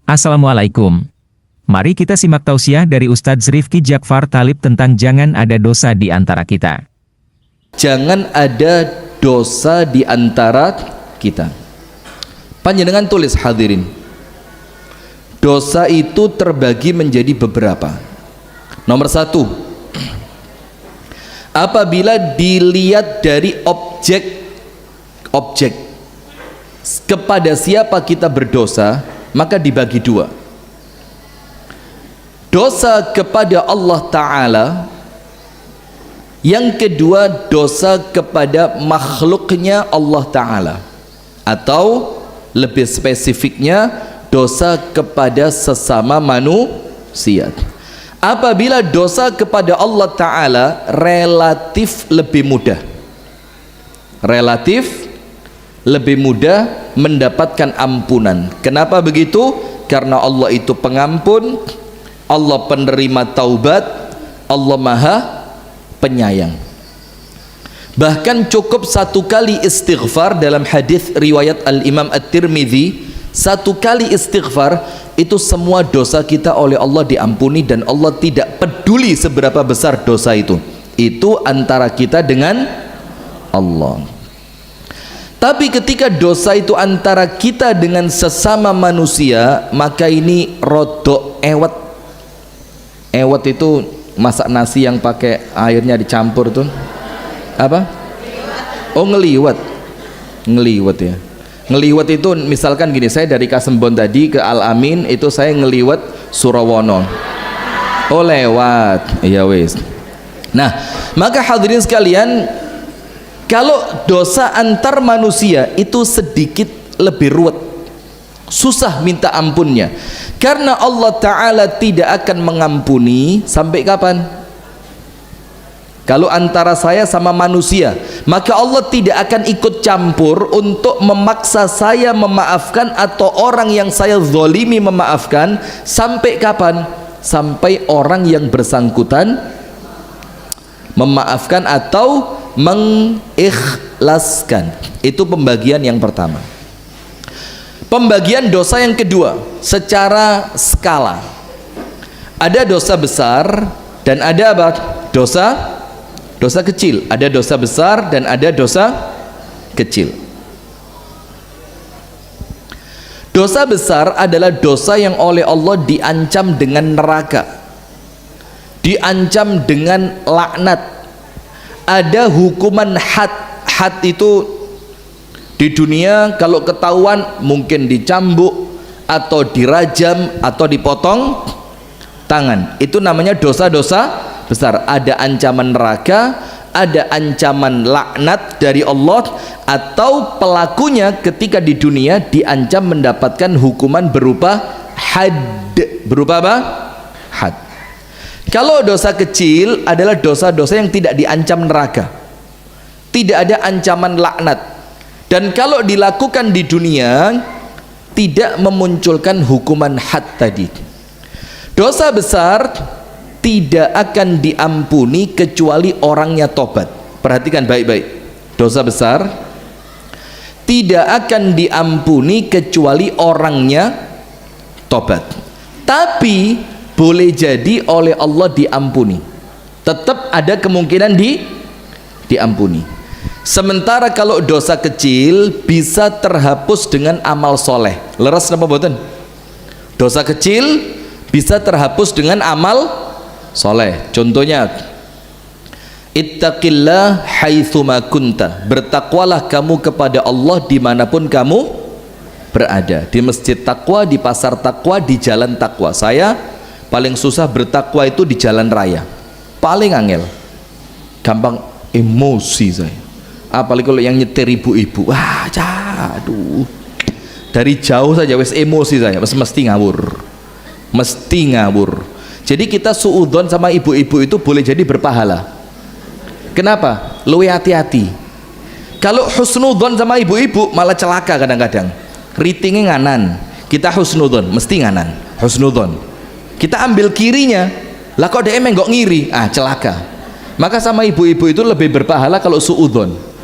Assalamualaikum. Mari kita simak tausiah dari Ustadz Rifki Jakfar Talib tentang jangan ada dosa di antara kita. Jangan ada dosa di antara kita. Panjenengan tulis hadirin. Dosa itu terbagi menjadi beberapa. Nomor satu, apabila dilihat dari objek kepada siapa kita berdosa, maka dibagi dua. Dosa kepada Allah Ta'ala, yang kedua dosa kepada makhluknya Allah Ta'ala, atau lebih spesifiknya dosa kepada sesama manusia. Apabila dosa kepada Allah Ta'ala relatif lebih mudah mendapatkan ampunan. Kenapa begitu? Karena Allah itu pengampun, Allah penerima taubat, Allah maha penyayang. Bahkan cukup satu kali istighfar. Dalam hadis riwayat Al-Imam At-Tirmidzi, satu kali istighfar itu semua dosa kita oleh Allah diampuni, dan Allah tidak peduli seberapa besar dosa itu. Itu antara kita dengan Allah. Tapi ketika dosa itu antara kita dengan sesama manusia, maka ini rodok ewet. Ewet itu masak nasi yang pakai airnya dicampur tuh apa? Oh, ngeliwet ya. Ngeliwet itu misalkan gini, saya dari Kasembon tadi ke Al-Amin itu saya ngeliwet Surawono. Oh, lewat. Iya wis. Nah, maka hadirin sekalian, kalau dosa antar manusia itu sedikit lebih ruwet, susah minta ampunnya, karena Allah Ta'ala tidak akan mengampuni sampai kapan? Kalau antara saya sama manusia, maka Allah tidak akan ikut campur untuk memaksa saya memaafkan atau orang yang saya zalimi memaafkan. Sampai kapan? Sampai orang yang bersangkutan memaafkan atau mengikhlaskan. Itu pembagian yang pertama. Pembagian dosa yang kedua secara skala. Ada dosa besar dan ada apa? Dosa kecil. Ada dosa besar dan ada dosa kecil. Dosa besar adalah dosa yang oleh Allah diancam dengan neraka, diancam dengan laknat, ada hukuman had. Had itu di dunia kalau ketahuan mungkin dicambuk atau dirajam atau dipotong tangan. Itu namanya dosa-dosa besar. Ada ancaman neraka, ada ancaman laknat dari Allah, atau pelakunya ketika di dunia diancam mendapatkan hukuman berupa had. Berupa apa? Had. Kalau dosa kecil adalah dosa-dosa yang tidak diancam neraka, tidak ada ancaman laknat, dan kalau dilakukan di dunia tidak memunculkan hukuman had tadi. Dosa besar tidak akan diampuni kecuali orangnya tobat. Perhatikan baik-baik. Dosa besar tidak akan diampuni kecuali orangnya tobat. Tapi boleh jadi oleh Allah diampuni. Tetap ada kemungkinan diampuni. Sementara kalau dosa kecil bisa terhapus dengan amal soleh. Leres napa boten? Dosa kecil bisa terhapus dengan amal soleh. Contohnya, ittaqillah haitsuma kunta, bertakwalah kamu kepada Allah dimanapun kamu berada. Di masjid takwa, di pasar takwa, di jalan takwa. Saya paling susah bertakwa itu di jalan raya, paling angel, gampang emosi saya. Apalagi kalau yang nyetir ibu-ibu, wah aduh, dari jauh saja wes emosi saya, mesti ngawur. Jadi kita suudzon sama ibu-ibu itu boleh jadi berpahala. Kenapa? Luwe hati-hati. Kalau husnudzon sama ibu-ibu malah celaka kadang-kadang. Ratingnya nganan, kita husnudzon, mesti nganan. Husnudzon. Kita ambil kirinya, lah kok dia emang nggak ngiri, celaka. Maka sama ibu-ibu itu lebih berpahala kalau suudzon.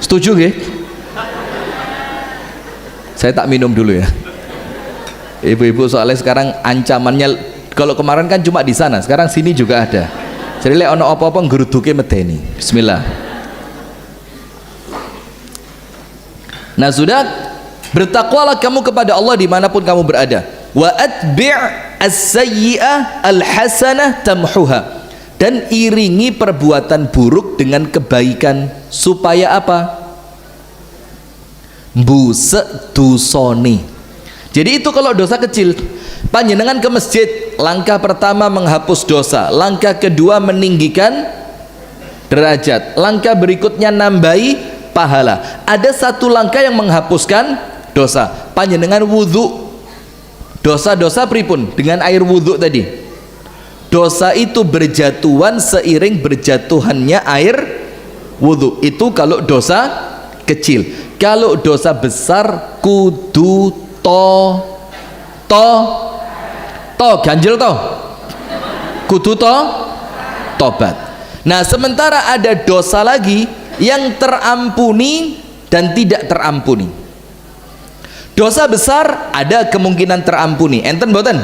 Setuju nggih? Saya tak minum dulu ya. Ibu-ibu soalnya sekarang ancamannya, kalau kemarin kan cuma di sana, sekarang sini juga ada. Jadi lek ono apa-apa nggeruduke medeni. Bismillah. Nah sudah, bertakwalah kamu kepada Allah dimanapun kamu berada. Wa atbi' as-sayyi'ah al-hasanah tamhuha. Dan iringi perbuatan buruk dengan kebaikan, supaya apa? Mbusek dosone. Jadi itu kalau dosa kecil, panjenengan ke masjid, langkah pertama menghapus dosa, langkah kedua meninggikan derajat, langkah berikutnya nambahi pahala. Ada satu langkah yang menghapuskan dosa, panjenengan wudhu, dosa-dosa pripun dengan air wudhu tadi, dosa itu berjatuhan seiring berjatuhannya air wudhu. Itu kalau dosa kecil. Kalau dosa besar kudu to ganjel to, kudu tobat. Nah sementara ada dosa lagi yang terampuni dan tidak terampuni. Dosa besar ada kemungkinan terampuni, enten boten?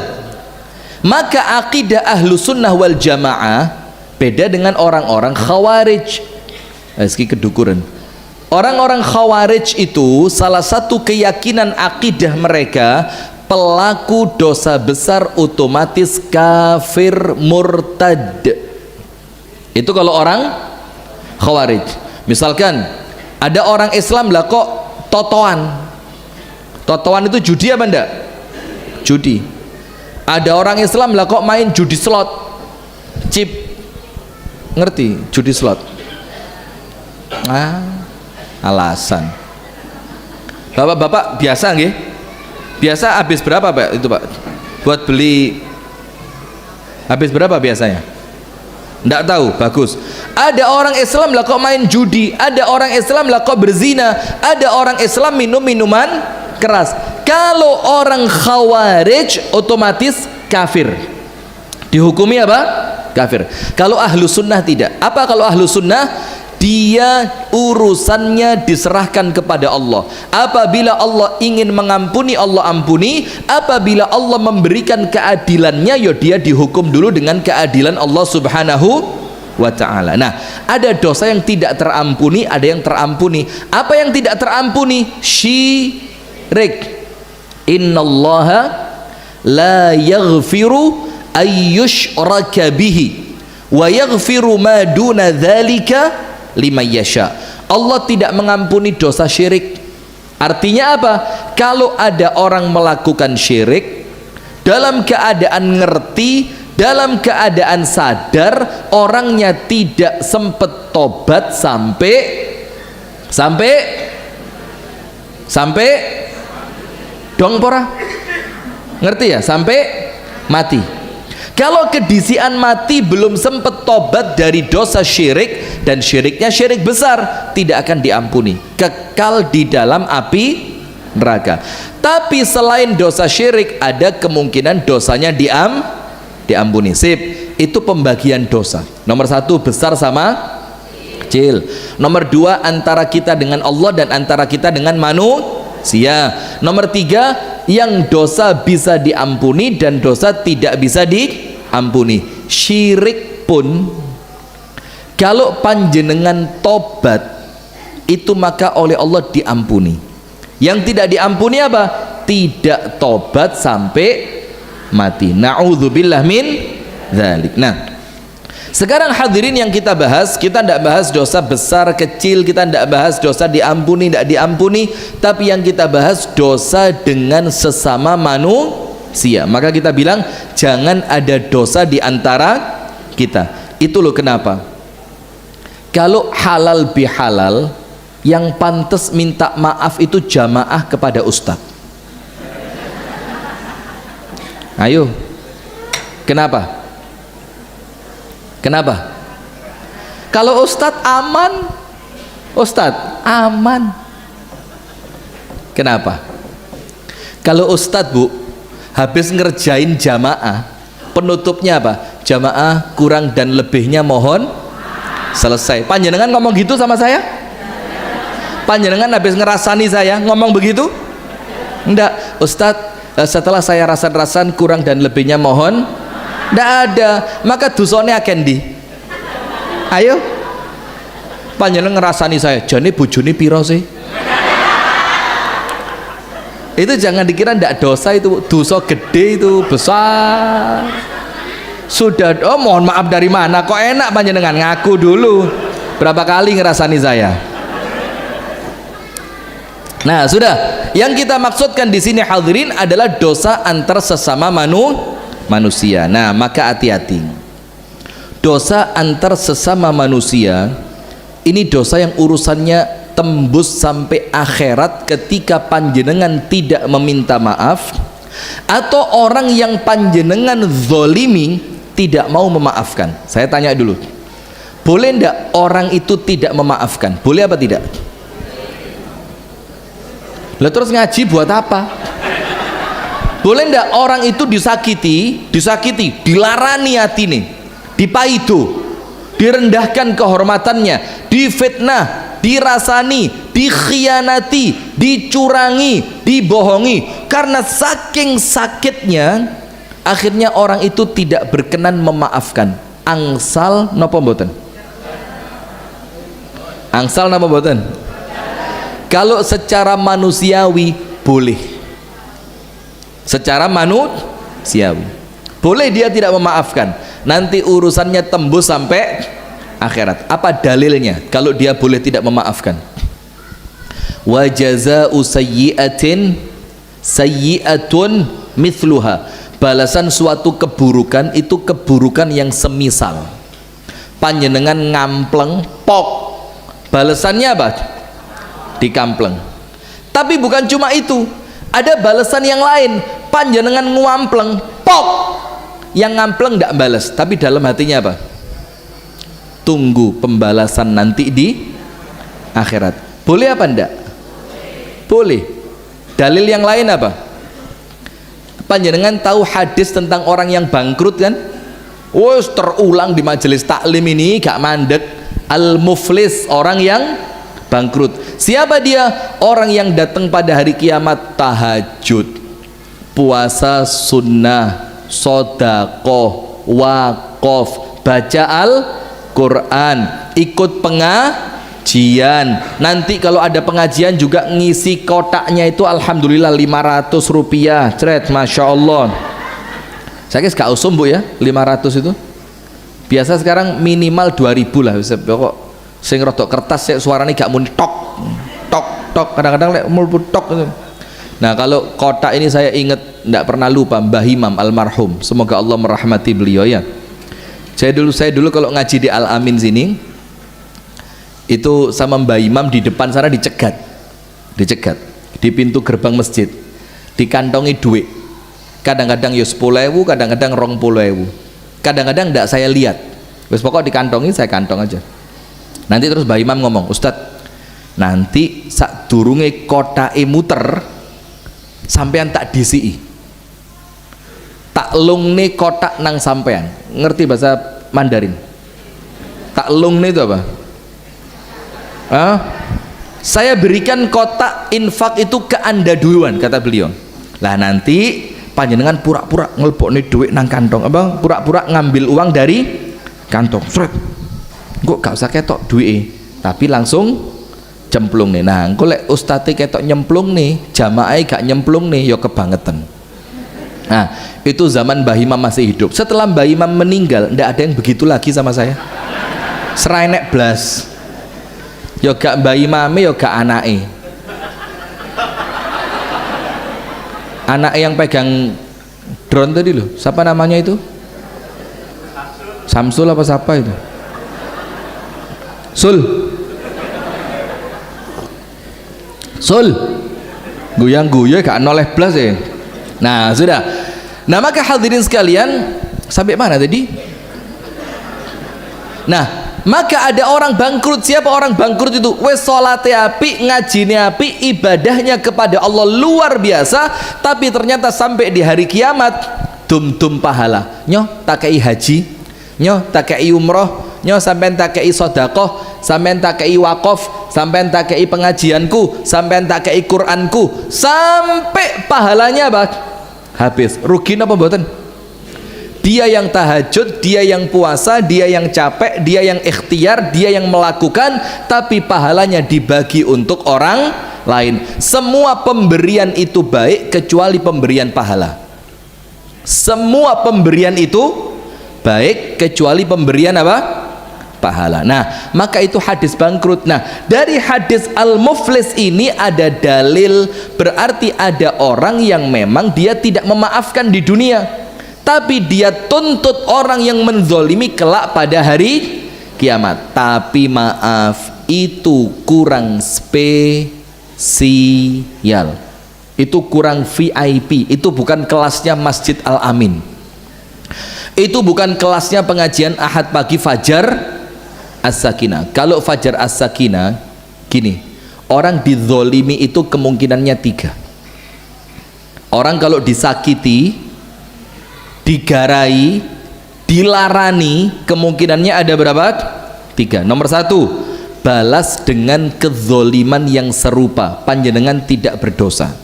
Maka akidah ahlu sunnah wal jamaah beda dengan orang-orang khawarij. Eski kedukuran. Orang-orang khawarij itu salah satu keyakinan akidah mereka, pelaku dosa besar otomatis kafir murtad. Itu kalau orang khawarij. Misalkan ada orang Islam lah kok totoan itu judi apa enggak? Judi. Ada orang Islam lah kok main judi slot, chip, ngerti judi slot? Alasan. Bapak-bapak biasa nggih? Biasa habis berapa Pak itu Pak? Buat beli habis berapa biasanya? Nggak tahu, bagus. Ada orang Islam lah kok main judi, ada orang Islam lah kok berzina, ada orang Islam minum minuman keras. Kalau orang khawarij otomatis kafir, dihukumi apa? Kafir. Kalau ahlu sunnah tidak. Apa kalau ahlu sunnah? Dia urusannya diserahkan kepada Allah. Apabila Allah ingin mengampuni, Allah ampuni. Apabila Allah memberikan keadilannya, ya dia dihukum dulu dengan keadilan Allah subhanahu wa ta'ala. Nah, ada dosa yang tidak terampuni, ada yang terampuni. Apa yang tidak terampuni? Syirik. Innallaha la yaghfiru ayyushraka bihi wa yaghfiru ma duna dzalika liman yasha. Allah tidak mengampuni dosa syirik. Artinya apa? Kalau ada orang melakukan syirik dalam keadaan ngerti, dalam keadaan sadar, orangnya tidak sempat tobat sampai dong pora, ngerti ya, sampai mati. Kalau kedisian mati belum sempat tobat dari dosa syirik, dan syiriknya syirik besar, tidak akan diampuni, kekal di dalam api neraka. Tapi selain dosa syirik ada kemungkinan dosanya diampuni. Sip, itu pembagian dosa. Nomor satu besar sama kecil. Nomor dua antara kita dengan Allah dan antara kita dengan manusia. Nomor tiga yang dosa bisa diampuni dan dosa tidak bisa diampuni. Syirik pun kalau panjenengan tobat itu maka oleh Allah diampuni. Yang tidak diampuni apa? Tidak tobat sampai mati. Na'udzubillah min dzalik. Nah, sekarang hadirin yang kita bahas, kita tidak bahas dosa besar kecil, kita tidak bahas dosa diampuni tidak diampuni, tapi yang kita bahas dosa dengan sesama manusia. Maka kita bilang jangan ada dosa di antara kita. Itu loh kenapa kalau halal bihalal yang pantas minta maaf itu jamaah kepada ustadz. Ayo, kenapa? Kenapa? Kalau ustadz aman, ustadz aman. Kenapa? Kalau ustadz bu habis ngerjain jamaah, penutupnya apa? Jamaah kurang dan lebihnya mohon selesai. Panjenengan ngomong gitu sama saya? Panjenengan habis ngerasani saya ngomong begitu? Enggak, ustadz setelah saya rasan-rasan kurang dan lebihnya mohon, ndak ada, maka dosane akan di. Ayo, panjenengan ngerasani saya, jane bojone piro sih? Itu jangan dikira ndak dosa, itu dosa gede, itu besar. Sudah, oh mohon maaf dari mana? Kok enak panjenengan ngaku dulu. Berapa kali ngerasani saya? Nah, sudah. Yang kita maksudkan di sini hadirin adalah dosa antar sesama manusia. Nah, maka hati-hati. Dosa antar sesama manusia ini dosa yang urusannya tembus sampai akhirat ketika panjenengan tidak meminta maaf, atau orang yang panjenengan zolimi tidak mau memaafkan. Saya tanya dulu, boleh ndak orang itu tidak memaafkan? Boleh apa tidak? Lah terus ngaji buat apa? Boleh ndak orang itu disakiti, dilarani hatine, dipaido, direndahkan kehormatannya, difitnah, dirasani, dikhianati, dicurangi, dibohongi, karena saking sakitnya akhirnya orang itu tidak berkenan memaafkan. Angsal napa mboten? Angsal napa mboten? Kalau secara manusiawi boleh, secara manusiawi boleh dia tidak memaafkan, nanti urusannya tembus sampai akhirat. Apa dalilnya kalau dia boleh tidak memaafkan? Wa jazaa'u sayyi'atin sayyi'atun mithluha, balasan suatu keburukan itu keburukan yang semisal. Panjenengan ngampleng pok, balasannya apa? Dikampleng. Tapi bukan cuma itu, ada balasan yang lain. Panjenengan nguampleng pok, yang ngampleng tidak balas, tapi dalam hatinya apa? Tunggu pembalasan nanti di akhirat. Boleh apa enggak? Boleh. Dalil yang lain apa? Panjenengan tahu hadis tentang orang yang bangkrut kan? Wos terulang di majelis taklim ini gak mandek. Al-muflis, orang yang bangkrut. Siapa dia? Orang yang datang pada hari kiamat tahajud, puasa sunnah, sodakoh, wakof, baca Al-Quran, ikut pengajian. Nanti kalau ada pengajian juga ngisi kotaknya itu alhamdulillah 500 rupiah. Cret, masya Allah. Saya kira gak usum bu ya 500 itu. Biasa sekarang minimal 2000 lah. Pokok sing rodok kertas ya, suaranya gak muni tok tok tok, kadang-kadang lek mulpu tok gitu. Nah, kalau kotak ini saya ingat, tidak pernah lupa Mbah Imam almarhum, semoga Allah merahmati beliau ya. Saya dulu kalau ngaji di Al Amin sini itu sama Mbah Imam di depan sana dicegat di pintu gerbang masjid, dikantongi duit, kadang-kadang ya 10.000, kadang-kadang 20.000, kadang-kadang tidak saya lihat, wes pokok dikantongi, saya kantong aja. Nanti terus Mbah Imam ngomong, Ustadz, nanti sak durunge kotake muter sampean tak disi, tak lungne kotak nang sampean. Ngerti bahasa Mandarin? Tak lungne itu apa? Saya berikan kotak infak itu ke anda duluan, kata beliau. Lah nanti panjenengan pura-pura ngelbokne duit nang kantong, abang pura-pura ngambil uang dari kantong. Sret. Kok gak usah ketok duit, tapi langsung cemplung nih. Nah, engko lek ustadz ketok nyemplung nih, jamaah gak nyemplung nih, ya kebangetan. Nah, itu zaman Mbah Imam masih hidup. Setelah Mbah Imam meninggal, ndak ada yang begitu lagi sama saya. Serai nek blas. Ya gak Mbah Imame, ya gak anake. Anak yang pegang drone tadi loh, siapa namanya itu? Samsul apa siapa itu? Sul guyang-guyu gak noleh blas ya. Nah sudah. Nah maka hadirin sekalian, sampai mana tadi? Nah maka ada orang bangkrut. Siapa orang bangkrut itu? Wes salate api, ngajine api, ibadahnya kepada Allah luar biasa, tapi ternyata sampai di hari kiamat dum-dum pahala. Nyoh tak kei haji, nyoh tak kei umroh, nyoh sampean tak kei sodakoh, sampean tak kei wakaf, sampean tak kei pengajianku, sampean tak kei Quranku, sampai pahalanya apa? habis. Rugi apa mboten? Dia yang tahajud, dia yang puasa, dia yang capek, dia yang ikhtiar, dia yang melakukan, tapi pahalanya dibagi untuk orang lain. Semua pemberian itu baik kecuali pemberian pahala. Semua pemberian itu baik kecuali pemberian apa? Pahala. Nah, maka itu hadis bangkrut. Nah, dari hadis al-muflis ini ada dalil, berarti ada orang yang memang dia tidak memaafkan di dunia, tapi dia tuntut orang yang menzolimi kelak pada hari kiamat. Tapi maaf, itu kurang spesial, itu kurang VIP, itu bukan kelasnya Masjid Al-Amin, itu bukan kelasnya pengajian Ahad pagi Fajar As-Sakinah. Kalau Fajar As-Sakinah gini, orang dizolimi itu kemungkinannya 3. Orang kalau disakiti, digarai, dilarani, kemungkinannya ada berapa? 3. Nomor 1, balas dengan kezoliman yang serupa. Panjenengan tidak berdosa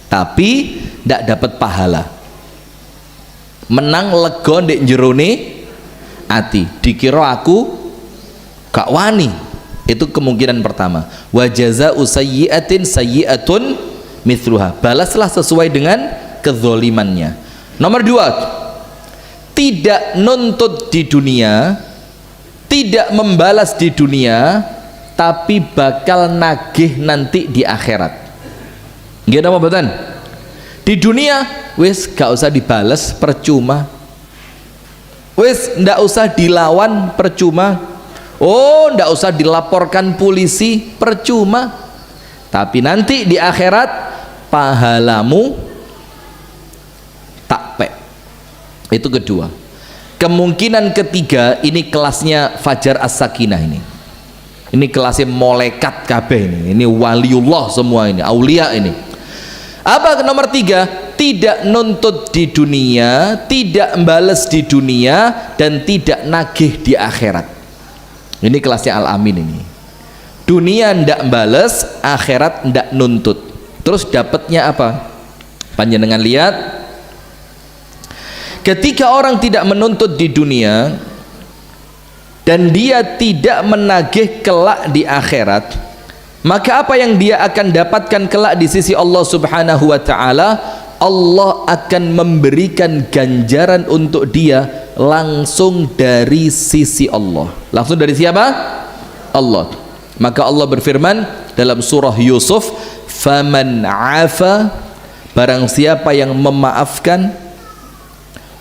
tapi tidak dapat pahala, menang lego ndek jerone ati, dikira aku gak wani. Itu kemungkinan pertama. Wa jazaa'u sayyi'atin sayyi'atun mithluha, balaslah sesuai dengan kezolimannya. Nomor 2, tidak nuntut di dunia, tidak membalas di dunia, tapi bakal nagih nanti di akhirat. Nggih napa mboten? Di dunia wis gak usah dibalas, percuma. Wis ndak usah dilawan, percuma. Oh, ndak usah dilaporkan polisi, percuma. Tapi nanti di akhirat pahalamu takpe. Itu kedua. Kemungkinan ketiga, ini kelasnya Fajar As-Sakinah ini. Ini kelasnya malaikat kabeh ini. Ini waliullah semua ini, aulia ini. Apa nomor 3? Tidak nuntut di dunia, tidak membalas di dunia, dan tidak nagih di akhirat. Ini kelasnya Al-Amin ini. Dunia ndak membalas, akhirat ndak nuntut. Terus dapatnya apa? Panjenengan lihat, ketika orang tidak menuntut di dunia dan dia tidak menagih kelak di akhirat, maka apa yang dia akan dapatkan kelak di sisi Allah Subhanahu wa taala? Allah akan memberikan ganjaran untuk dia langsung dari sisi Allah. Langsung dari siapa? Allah. Maka Allah berfirman dalam surah Yusuf, faman afa, barang siapa yang memaafkan,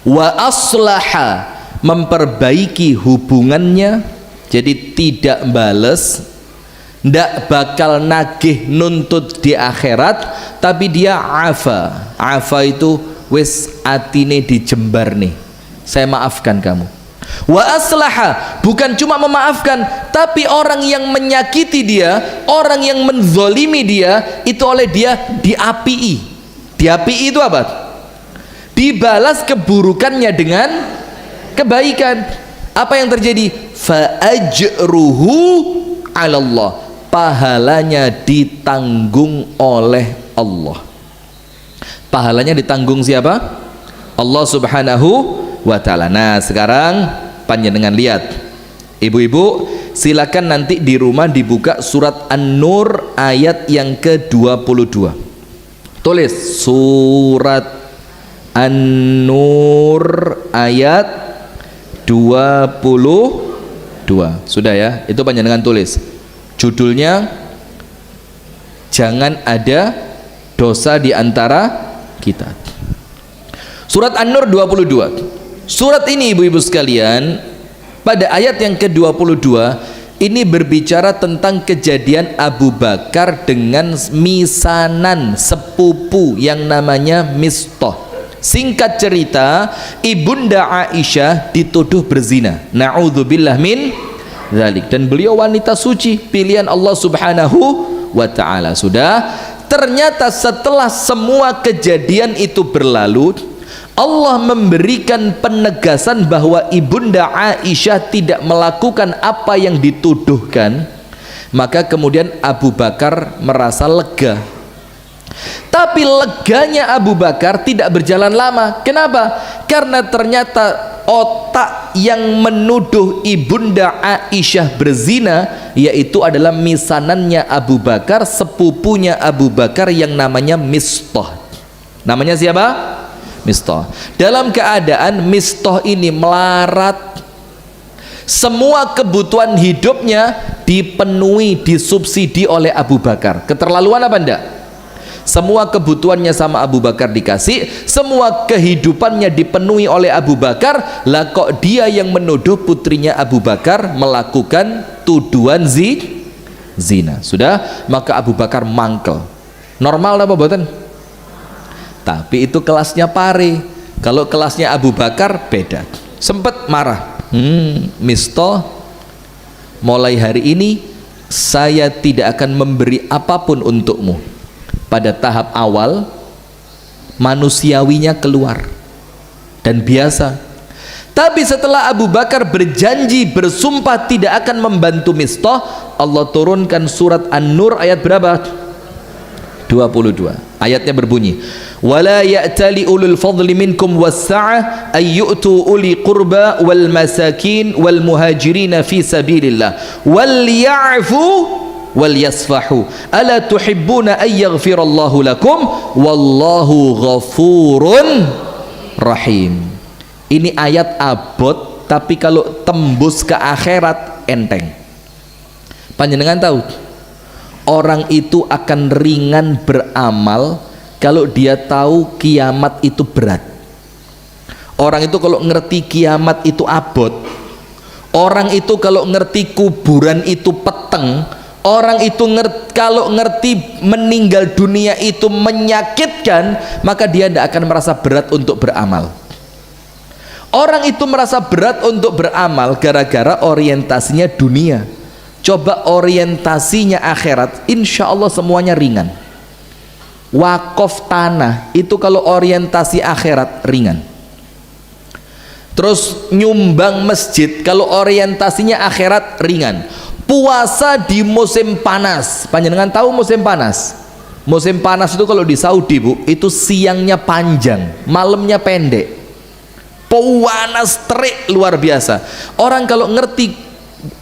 wa aslaha, memperbaiki hubungannya, jadi tidak bales, ndak bakal nagih nuntut di akhirat, tapi dia afa. Afa itu wis atine dijembar nih, saya maafkan kamu. Wa aslaha, bukan cuma memaafkan, tapi orang yang menyakiti dia, orang yang menzolimi dia, itu oleh dia diapii. Diapii itu apa? Dibalas keburukannya dengan kebaikan. Apa yang terjadi? Fa ajruhu 'ala Allah, pahalanya ditanggung oleh Allah. Pahalanya ditanggung siapa? Allah Subhanahu wa ta'ala. Nah, sekarang panjenengan lihat, ibu-ibu silakan nanti di rumah dibuka surat An-Nur ayat yang ke-22. Tulis surat An-Nur ayat 22. Sudah ya? Itu panjenengan tulis. Judulnya jangan ada dosa di antara kita. Surat An-Nur 22. Surat ini ibu-ibu sekalian, pada ayat yang ke-22 ini berbicara tentang kejadian Abu Bakar dengan misanan sepupu yang namanya Mistah. Singkat cerita, ibunda Aisyah dituduh berzina. Na'udzubillah min dzalik. Dan beliau wanita suci, pilihan Allah Subhanahu wa ta'ala. Sudah. Ternyata setelah semua kejadian itu berlalu, Allah memberikan penegasan bahwa ibunda Aisyah tidak melakukan apa yang dituduhkan. Maka kemudian Abu Bakar merasa lega. Tapi leganya Abu Bakar tidak berjalan lama. Kenapa? Karena ternyata otak yang menuduh ibunda Aisyah berzina, yaitu adalah misanannya Abu Bakar, sepupunya Abu Bakar yang namanya Mistah. Namanya siapa? Mistah. Dalam keadaan Mistah ini melarat, semua kebutuhan hidupnya dipenuhi, disubsidi oleh Abu Bakar. Keterlaluan apa enggak? Semua kebutuhannya sama Abu Bakar dikasih, semua kehidupannya dipenuhi oleh Abu Bakar. Lah kok dia yang menuduh putrinya Abu Bakar melakukan tuduhan zina? Sudah, maka Abu Bakar mangkel. Normal apa boten? Tapi itu kelasnya pare. Kalau kelasnya Abu Bakar beda. Sempet marah. Mistah, mulai hari ini saya tidak akan memberi apapun untukmu. Pada tahap awal manusiawinya keluar dan biasa. Tapi setelah Abu Bakar berjanji, bersumpah tidak akan membantu Mistah, Allah turunkan surat An-Nur ayat berapa? 22. Ayatnya berbunyi, wala ya'tali ulul fadli minkum was-sa'ah ay yu'tu uli qurba wal masakin wal muhajirin fi sabilillah wal ya'fu wal yasfahu ala tuhibbuna ay yaghfirallahu lakum wallahu ghafurun rahim. Ini ayat abot, tapi kalau tembus ke akhirat enteng. Panjenengan tahu orang itu akan ringan beramal kalau dia tahu kiamat itu berat. Orang itu kalau ngerti kiamat itu abot, orang itu kalau ngerti kuburan itu peteng, orang itu kalau ngerti meninggal dunia itu menyakitkan, maka dia tidak akan merasa berat untuk beramal. Orang itu merasa berat untuk beramal gara-gara orientasinya dunia. Coba orientasinya akhirat, insya Allah semuanya ringan. Wakaf tanah itu kalau orientasi akhirat ringan. Terus nyumbang masjid kalau orientasinya akhirat ringan. Puasa di musim panas, panjenengan tahu musim panas? Musim panas itu kalau di Saudi bu, itu siangnya panjang, malamnya pendek. Panas terik luar biasa. Orang kalau ngerti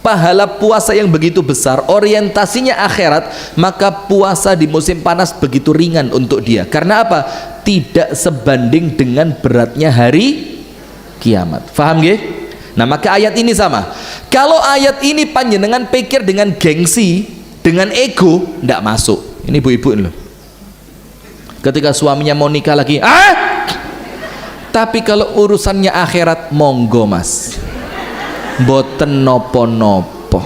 pahala puasa yang begitu besar, orientasinya akhirat, maka puasa di musim panas begitu ringan untuk dia. Karena apa? Tidak sebanding dengan beratnya hari kiamat. Faham gak? Nah maka ayat ini sama. Kalau ayat ini panjenengan pikir dengan gengsi, dengan ego, tidak masuk. Ini ibu-ibu loh, ketika suaminya mau nikah lagi, tapi kalau urusannya akhirat, monggo mas, boten nopo-nopo,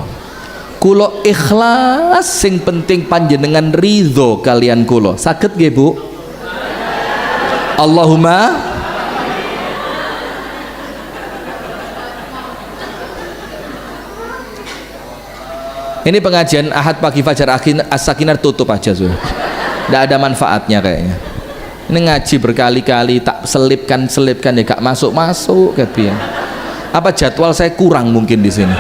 kulo ikhlas, sing penting panjenengan ridho kalian kulo. Saged nggih bu? Allahumma. Ini pengajian Ahad pagi Fajar As-Sakinah tutup aja sudah. Tidak ada manfaatnya kayaknya. Ini ngaji berkali-kali tak selipkan ya gak masuk ya. Apa jadwal saya kurang mungkin di sini?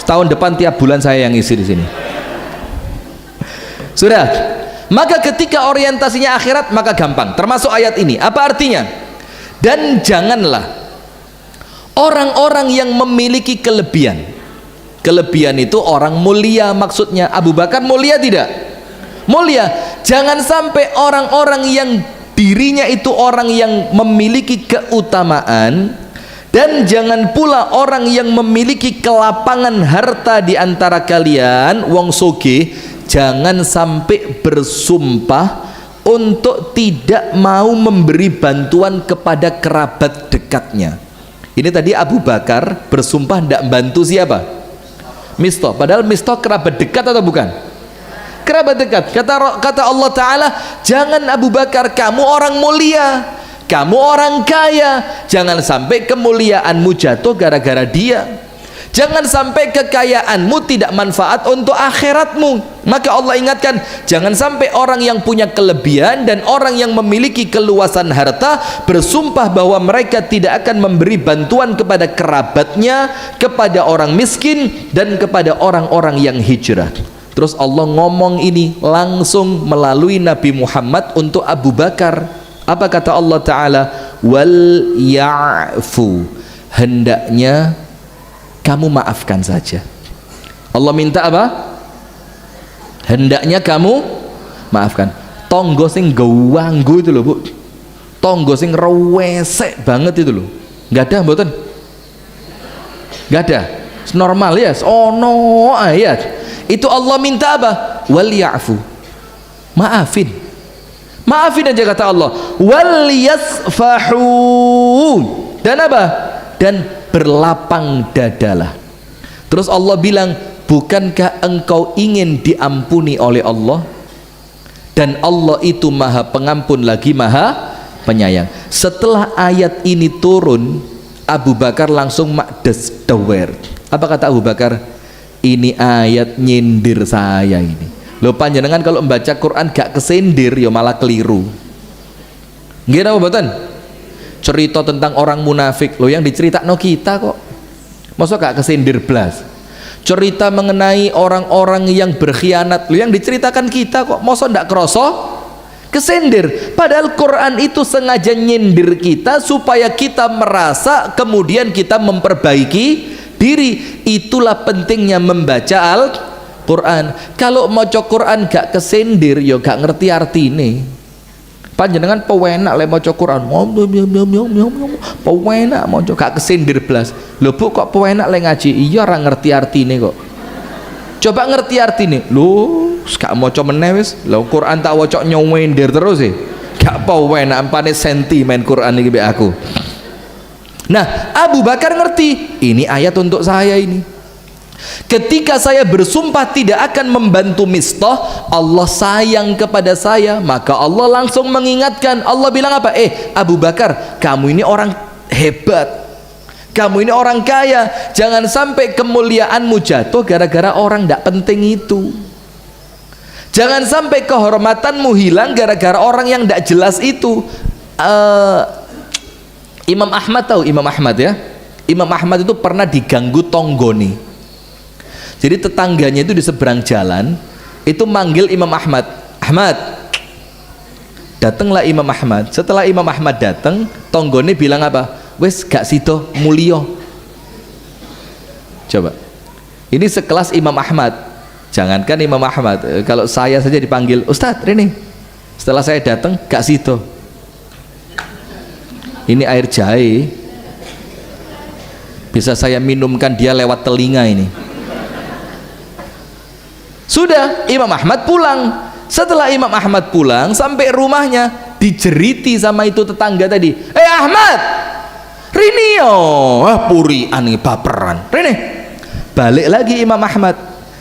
Tahun depan tiap bulan saya yang isi di sini. Sudah. Maka ketika orientasinya akhirat maka gampang. Termasuk ayat ini. Apa artinya? Dan janganlah orang-orang yang memiliki kelebihan. Kelebihan itu orang mulia maksudnya. Abu Bakar mulia tidak? Mulia. Jangan sampai orang-orang yang dirinya itu orang yang memiliki keutamaan, dan jangan pula orang yang memiliki kelapangan harta di antara kalian, wong sugih, jangan sampai bersumpah untuk tidak mau memberi bantuan kepada kerabat dekatnya. Ini tadi Abu Bakar bersumpah tidak bantu siapa? Mistah. Padahal Mistah kerabat dekat atau bukan? Kerabat dekat. Kata Allah Ta'ala, jangan Abu Bakar, kamu orang mulia, kamu orang kaya, jangan sampai kemuliaanmu jatuh gara-gara dia. Jangan sampai kekayaanmu tidak manfaat untuk akhiratmu. Maka Allah ingatkan, jangan sampai orang yang punya kelebihan dan orang yang memiliki keluasan harta bersumpah bahwa mereka tidak akan memberi bantuan kepada kerabatnya, kepada orang miskin, dan kepada orang-orang yang hijrah. Terus Terus Allah ngomong ini langsung melalui Nabi Muhammad untuk Abu Bakar. Apa kata Allah Ta'ala? Wal ya'fu, hendaknya kamu maafkan saja. Allah minta apa? Hendaknya kamu maafkan. Tonggo sing gawanggu itu loh Bu, tonggo sing rewesek banget itu loh, nggak ada mboten? Nggak ada, normal ya, ono ayat itu Allah minta apa? Wal ya'fu, maafin, maafin aja kata Allah. Wal yasfahu, dan apa? Dan berlapang dadalah. Terus Allah bilang, bukankah engkau ingin diampuni oleh Allah? Dan Allah itu maha pengampun lagi maha penyayang. Setelah ayat ini turun, Abu Bakar langsung makdes dawer. Apa kata Abu Bakar? Ini ayat nyindir saya ini. Lo panjenengan kalau membaca Quran gak kesindir ya malah keliru. Nggih napa mboten? Cerita tentang orang munafik lo yang diceritakno kita kok. Masa gak kesindir blas? Cerita mengenai orang-orang yang berkhianat lo yang diceritakan kita kok. Masa ndak kroso kesindir? Padahal Quran itu sengaja nyindir kita supaya kita merasa kemudian kita memperbaiki diri. Itulah pentingnya membaca Al-Quran. Kalau maca Quran gak kesindir ya gak ngerti artine. Panjenengan pewenak le maca Quran, pewenak maca gak kesindir blas. Lho Bu, kok pewenak le ngaji? Iya ora ngerti artine kok. Coba ngerti artine. Lho, gak maca meneh wis. Lho Quran tak waca nywendir terus sih. Gak pewenak ampane sentimen Quran iki mbek aku. Nah, Abu Bakar ngerti, ini ayat untuk saya ini. Ketika saya bersumpah tidak akan membantu Mistah, Allah sayang kepada saya, maka Allah langsung mengingatkan. Allah bilang apa? Abu Bakar, kamu ini orang hebat, kamu ini orang kaya, jangan sampai kemuliaanmu jatuh gara-gara orang tidak penting itu. Jangan sampai kehormatanmu hilang gara-gara orang yang tidak jelas itu. Imam Ahmad, tahu Imam Ahmad ya? Imam Ahmad itu pernah diganggu tonggoni. Jadi tetangganya itu di seberang jalan itu manggil Imam Ahmad, Ahmad. Datanglah Imam Ahmad. Setelah Imam Ahmad datang, tonggone bilang apa? Wes gak sido mulio. Coba, ini sekelas Imam Ahmad. Jangankan Imam Ahmad, kalau saya saja dipanggil Ustadz Rini, setelah saya datang gak sido. Ini air jahe, bisa saya minumkan dia lewat telinga ini. Sudah, Imam Ahmad pulang. Setelah Imam Ahmad pulang sampai rumahnya, dijeriti sama itu tetangga tadi. Ahmad, Rini purian nih baperan. Rini, balik lagi Imam Ahmad.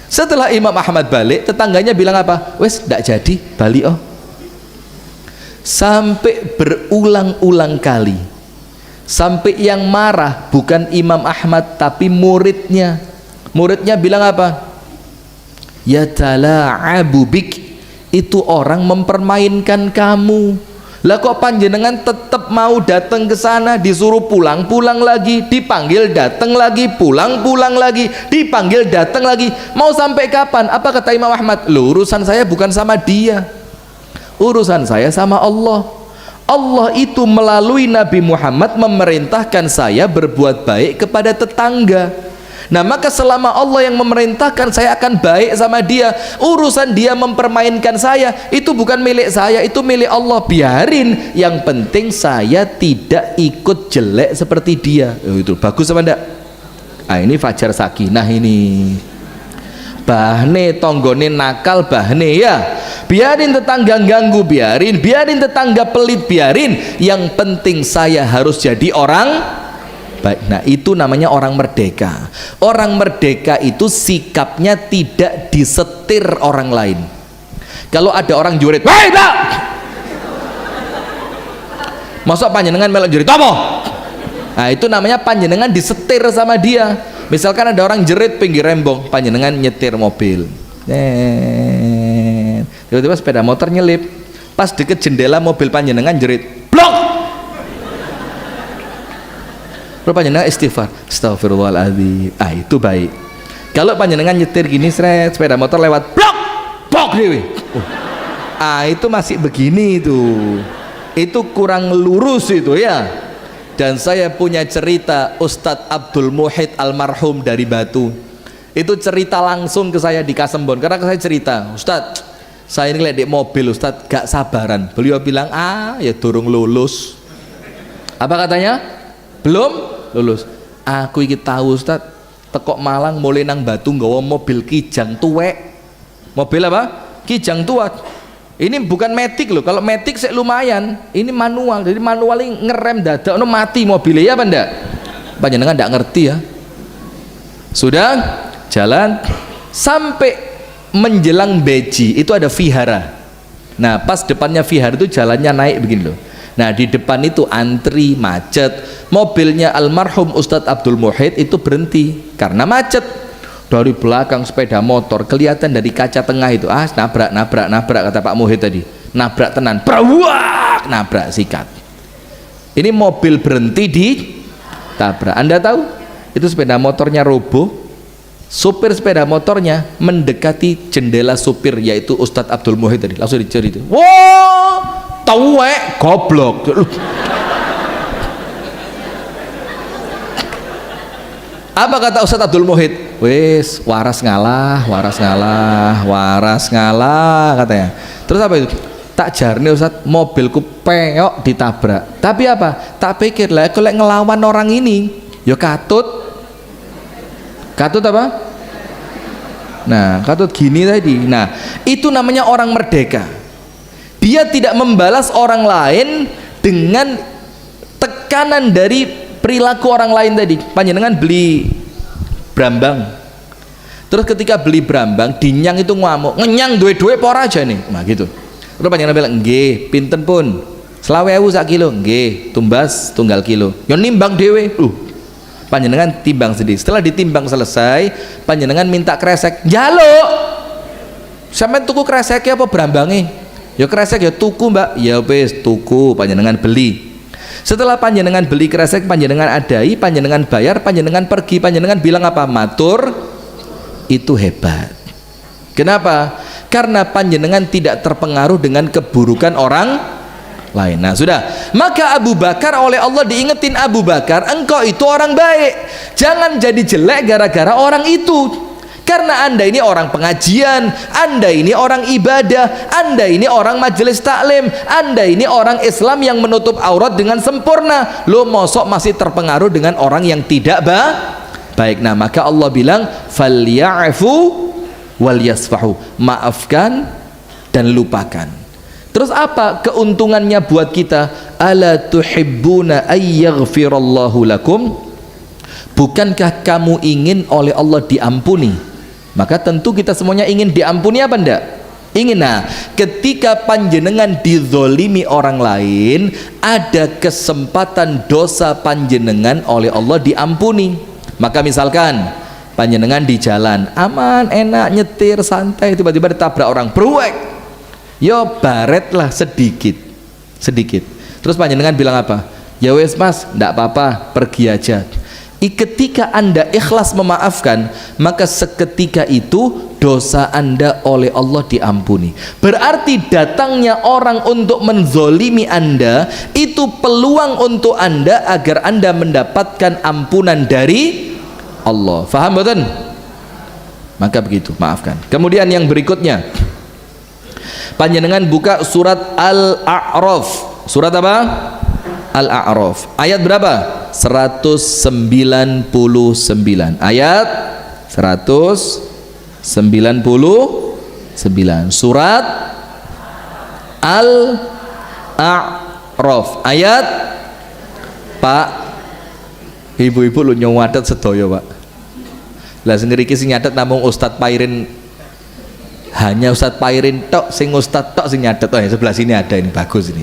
Setelah Imam Ahmad balik, tetangganya bilang apa? Wes ndak jadi, balik Sampai berulang-ulang kali. Sampai yang marah bukan Imam Ahmad tapi muridnya. Muridnya bilang apa? Ya tala'abu bik, itu orang mempermainkan kamu. Lah kok panjenengan tetap mau datang ke sana, disuruh pulang lagi, dipanggil datang lagi, pulang lagi, dipanggil datang lagi. Mau sampai kapan? Apa kata Imam Ahmad? Loh, urusan saya bukan sama dia, urusan saya sama Allah. Allah itu melalui Nabi Muhammad memerintahkan saya berbuat baik kepada tetangga. Nah, maka selama Allah yang memerintahkan, saya akan baik sama dia. Urusan dia mempermainkan saya itu bukan milik saya, itu milik Allah. Biarin, yang penting saya tidak ikut jelek seperti dia. Itu bagus apa enggak? Ini Fajar Sakinah ini. Bahne tonggone nakal, bahne ya. Biarin tetangga ganggu, biarin tetangga pelit, biarin. Yang penting saya harus jadi orang baik. Nah, itu namanya orang merdeka. Orang merdeka itu sikapnya tidak disetir orang lain. Kalau ada orang jurit, "Woi, Pak!" Masa panjenengan melok jurit apa? Nah, itu namanya panjenengan disetir sama dia. Misalkan ada orang jerit pinggir rembong, panjenengan nyetir mobil. Tiba-tiba sepeda motor nyelip. Pas deket jendela mobil panjenengan jerit, "Blok!" Kalau panjenengan istighfar, astagfirullahaladzim. Itu baik. Kalau panjenengan nyetir gini, seret, sepeda motor lewat, blok, dewe. Itu masih begini itu kurang lurus itu ya. Dan saya punya cerita Ustadz Abdul Muhid almarhum dari Batu, itu cerita langsung ke saya di Kasembon. Karena saya cerita, Ustadz, saya ini lihat di mobil Ustadz gak sabaran. Beliau bilang, ya durung lulus. Apa katanya? Belum lulus. Aku iki tahu Ustadz, tekok Malang mulai nang Batu nggawa mobil kijang tuwek. Mobil apa? Kijang tua. Ini bukan matic loh. Kalau matic sih lumayan. Ini manual. Jadi manual ini ngerem dadak no mati mobilnya ya apa ndak? Panjenengan ndak ngerti ya. Sudah jalan sampai menjelang Beji itu ada vihara. Nah, pas depannya vihara itu jalannya naik begini loh. Nah, di depan itu antri macet. Mobilnya almarhum Ustadz Abdul Muhid itu berhenti karena macet. Dari belakang sepeda motor kelihatan dari kaca tengah itu, nabrak kata Pak Muhid tadi, nabrak tenan, prawak, nabrak sikat. Ini mobil berhenti di tabrak. Anda tahu itu sepeda motornya roboh, supir sepeda motornya mendekati jendela supir yaitu Ustadz Abdul Muhid tadi, langsung diceri itu, wah tuwek goblok. Apa kata Ustadz Abdul Muhid? Wis waras ngalah katanya. Terus apa itu? Tak jarne Ustadz, mobilku peok ditabrak. Tapi apa? Tak pikir lah, kalau ngelawan orang ini ya katut apa? Nah, katut gini tadi. Nah, itu namanya orang merdeka. Dia tidak membalas orang lain dengan tekanan dari perilaku orang lain tadi. Panjenengan beli brambang, terus ketika beli brambang dinyang itu ngamuk, ngenyang duwe-duwe pora aja nih, nah gitu. Terus panjenengan bilang nggih pinten pun 20.000 sak kilo, nggih tumbas tunggal kilo, yo nimbang dhewe. Panjenengan timbang sendiri. Setelah ditimbang selesai, panjenengan minta kresek, njaluk. Sampeyan tuku kreseknya apa brambange? Ya kresek ya tuku mbak. Ya wis tuku, panjenengan beli. Setelah panjenengan beli kresek, panjenengan adai, panjenengan bayar, panjenengan pergi, panjenengan bilang apa? Matur, itu hebat. Kenapa? Karena panjenengan tidak terpengaruh dengan keburukan orang lain. Nah sudah, maka Abu Bakar oleh Allah diingetin, Abu Bakar engkau itu orang baik, jangan jadi jelek gara-gara orang itu. Karena anda ini orang pengajian, anda ini orang ibadah, anda ini orang majelis taklim, anda ini orang Islam yang menutup aurat dengan sempurna. Lo mosok masih terpengaruh dengan orang yang tidak baik. Nah maka Allah bilang falya'fu wal yasfahu, maafkan dan lupakan. Terus apa keuntungannya buat kita? Ala tuhibbuna ayyaghfirallahu lakum, bukankah kamu ingin oleh Allah diampuni? Maka tentu kita semuanya ingin diampuni apa enggak? Ingin. Nah ketika panjenengan dizolimi orang lain, ada kesempatan dosa panjenengan oleh Allah diampuni. Maka misalkan panjenengan di jalan aman enak nyetir santai, tiba-tiba ditabrak orang bruwek, yo baret lah sedikit. Terus panjenengan bilang apa? Ya wes mas, ndak apa-apa, pergi aja. Ketika anda ikhlas memaafkan, maka seketika itu dosa anda oleh Allah diampuni. Berarti datangnya orang untuk menzolimi anda itu peluang untuk anda agar anda mendapatkan ampunan dari Allah. Faham betul? Maka begitu, maafkan. Kemudian yang berikutnya, panjenengan buka surat Al-A'raf. Surat apa? Al-A'raf. Ayat berapa? 199. Ayat 199. Surat Al-A'raf. Ayat, Pak, ibu-ibu lu nyawatet sedaya, Pak. Lah sendiri sing nyatet namung Ustadz Pairin. Hanya Ustadz Pairin tok sing Ustadz tok sing nyatet. Oh ya, sebelah sini ada, ini bagus ini.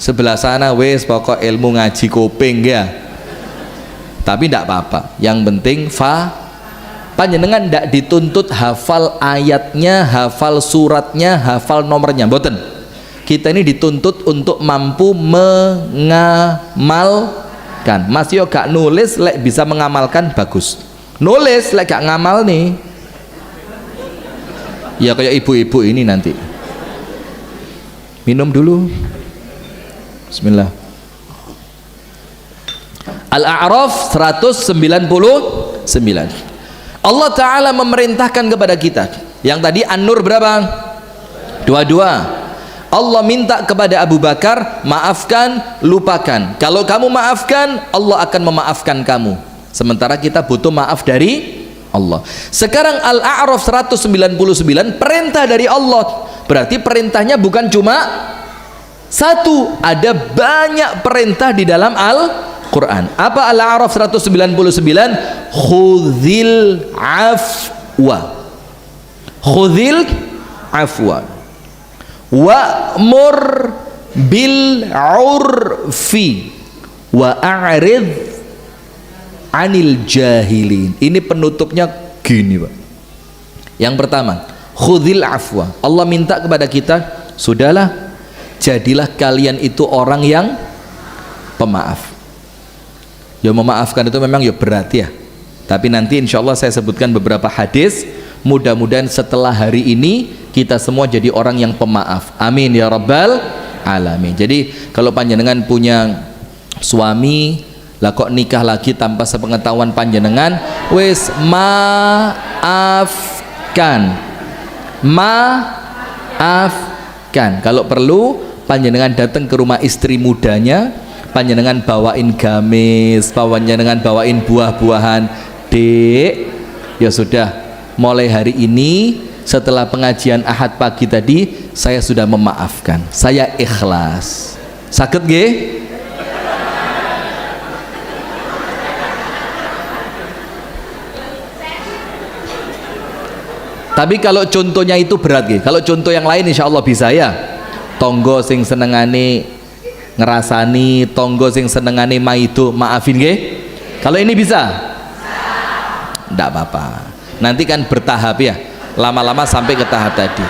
Sebelah sana wes pokok ilmu ngaji kuping ya. Tapi tidak apa-apa. Yang penting panjenengan tidak dituntut hafal ayatnya, hafal suratnya, hafal nomornya. Mboten. Kita ini dituntut untuk mampu mengamalkan. Mas yo gak nulis lek bisa mengamalkan bagus. Nulis lek gak ngamal nih. Ya kayak ibu-ibu ini nanti. Minum dulu. Bismillah. Al-A'raf 199. Allah Ta'ala memerintahkan kepada kita. Yang tadi An-Nur berapa? 22. Allah minta kepada Abu Bakar, maafkan, lupakan. Kalau kamu maafkan, Allah akan memaafkan kamu. Sementara kita butuh maaf dari Allah. Sekarang Al-A'raf 199, perintah dari Allah. Berarti perintahnya bukan cuma satu, ada banyak perintah di dalam Al-Quran. Apa Al-A'raf 199? Khudhil afwa. Khudhil afwa. Wa'mur bil urfi wa a'rid anil jahilin. Ini penutupnya gini, Pak. Yang pertama, khudhil afwa. Allah minta kepada kita, sudahlah, jadilah kalian itu orang yang pemaaf. Ya, memaafkan itu memang ya berat ya. Tapi nanti insya Allah saya sebutkan beberapa hadis. Mudah-mudahan setelah hari ini kita semua jadi orang yang pemaaf. Amin ya rabbal alamin. Jadi kalau panjenengan punya suami lah kok nikah lagi tanpa sepengetahuan panjenengan, wis maafkan. Maafkan. Kalau perlu panjenengan datang ke rumah istri mudanya, panjenengan bawain gamis, panjenengan bawain buah-buahan. Dek, ya sudah, mulai hari ini setelah pengajian Ahad pagi tadi saya sudah memaafkan, saya ikhlas. Sakit nggih? Tapi kalau contohnya itu berat nggih. Kalau contoh yang lain insya Allah bisa ya. Tonggo sing senengane ngerasani, tonggo sing senengane maido, maafin nggih. Kalau ini bisa? Tidak apa-apa. Nanti kan bertahap ya. Lama-lama sampai ke tahap tadi.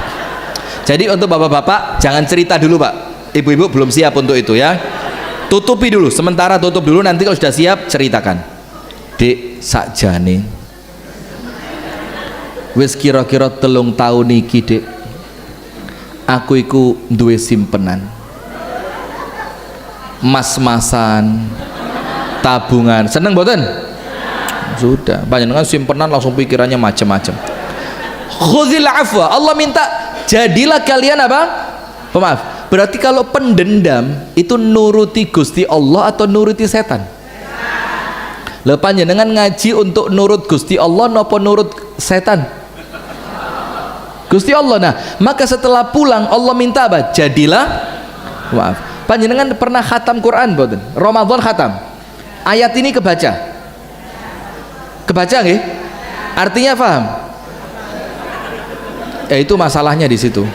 Jadi untuk bapak-bapak jangan cerita dulu, Pak. Ibu-ibu belum siap untuk itu ya. Tutupi dulu, sementara tutup dulu, nanti kalau sudah siap ceritakan. Dek, sakjane wis kira-kira 3 tahun iki, Dek, aku iku duwe simpenan, mas-masan, tabungan. Seneng mboten? Sudah, panjenengan simpenan langsung pikirannya macam-macam. Khudhil afwa. Allah minta jadilah kalian apa? Pemaaf. Berarti kalau pendendam itu nuruti Gusti Allah atau nuruti setan? Lah panjenengan ngaji untuk nurut Gusti Allah napa nurut setan? Gusti Allah. Nah, maka setelah pulang Allah minta apa? Jadilah pemaaf. Panjenengan pernah khatam Quran mboten? Ramadan khatam. Ayat ini kebaca? Kebaca nggih? Artinya paham? Ya itu masalahnya di situ.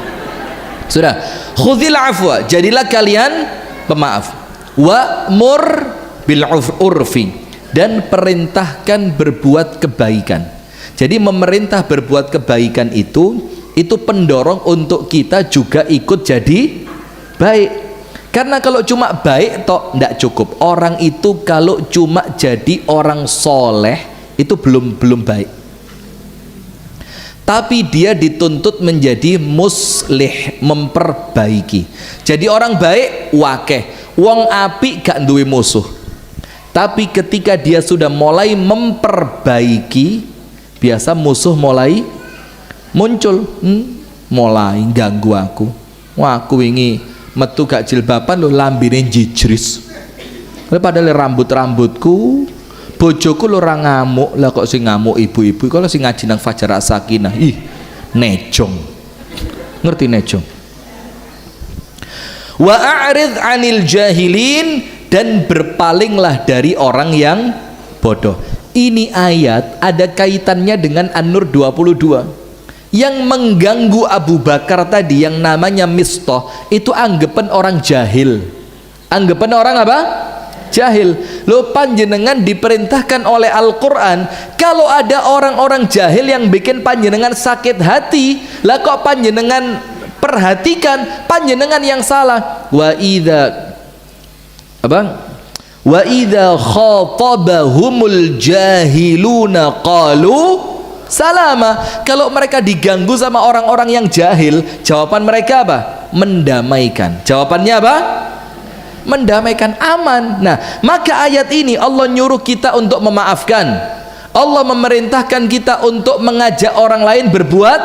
Sudah. Khudhil afwa, jadilah kalian pemaaf. Wa'mur bil urfi, dan perintahkan berbuat kebaikan. Jadi memerintah berbuat kebaikan itu pendorong untuk kita juga ikut jadi baik. Karena kalau cuma baik tok tidak cukup. Orang itu kalau cuma jadi orang soleh itu belum baik, tapi dia dituntut menjadi muslih, memperbaiki. Jadi orang baik wakeh, wong apik gak duwe musuh. Tapi ketika dia sudah mulai memperbaiki, biasa musuh mulai muncul, mulai ganggu aku. Wah, aku wingi metu gak jilbaban lho, lambine jijris. Padahal rambutku bojoku lho ora ngamuk. Lah kok sing ngamuk ibu-ibu. Kalau sing ngaji nang Fajar As-Sakinah, ih nejong. Ngerti nejong? Wa a'rid 'anil jahilin, dan berpalinglah dari orang yang bodoh. Ini ayat ada kaitannya dengan An-Nur 22. Yang mengganggu Abu Bakar tadi yang namanya Mistah itu anggapan orang jahil. Anggapan orang apa? Jahil. Lo panjenengan diperintahkan oleh Al-Quran, kalau ada orang-orang jahil yang bikin panjenengan sakit hati, lah kok panjenengan perhatikan, panjenengan yang salah. Wa idza khatabahumul jahiluna qalu salama. Kalau mereka diganggu sama orang-orang yang jahil, jawaban mereka apa? Mendamaikan. Jawabannya apa? Mendamaikan, aman. Nah, maka ayat ini Allah nyuruh kita untuk memaafkan. Allah memerintahkan kita untuk mengajak orang lain berbuat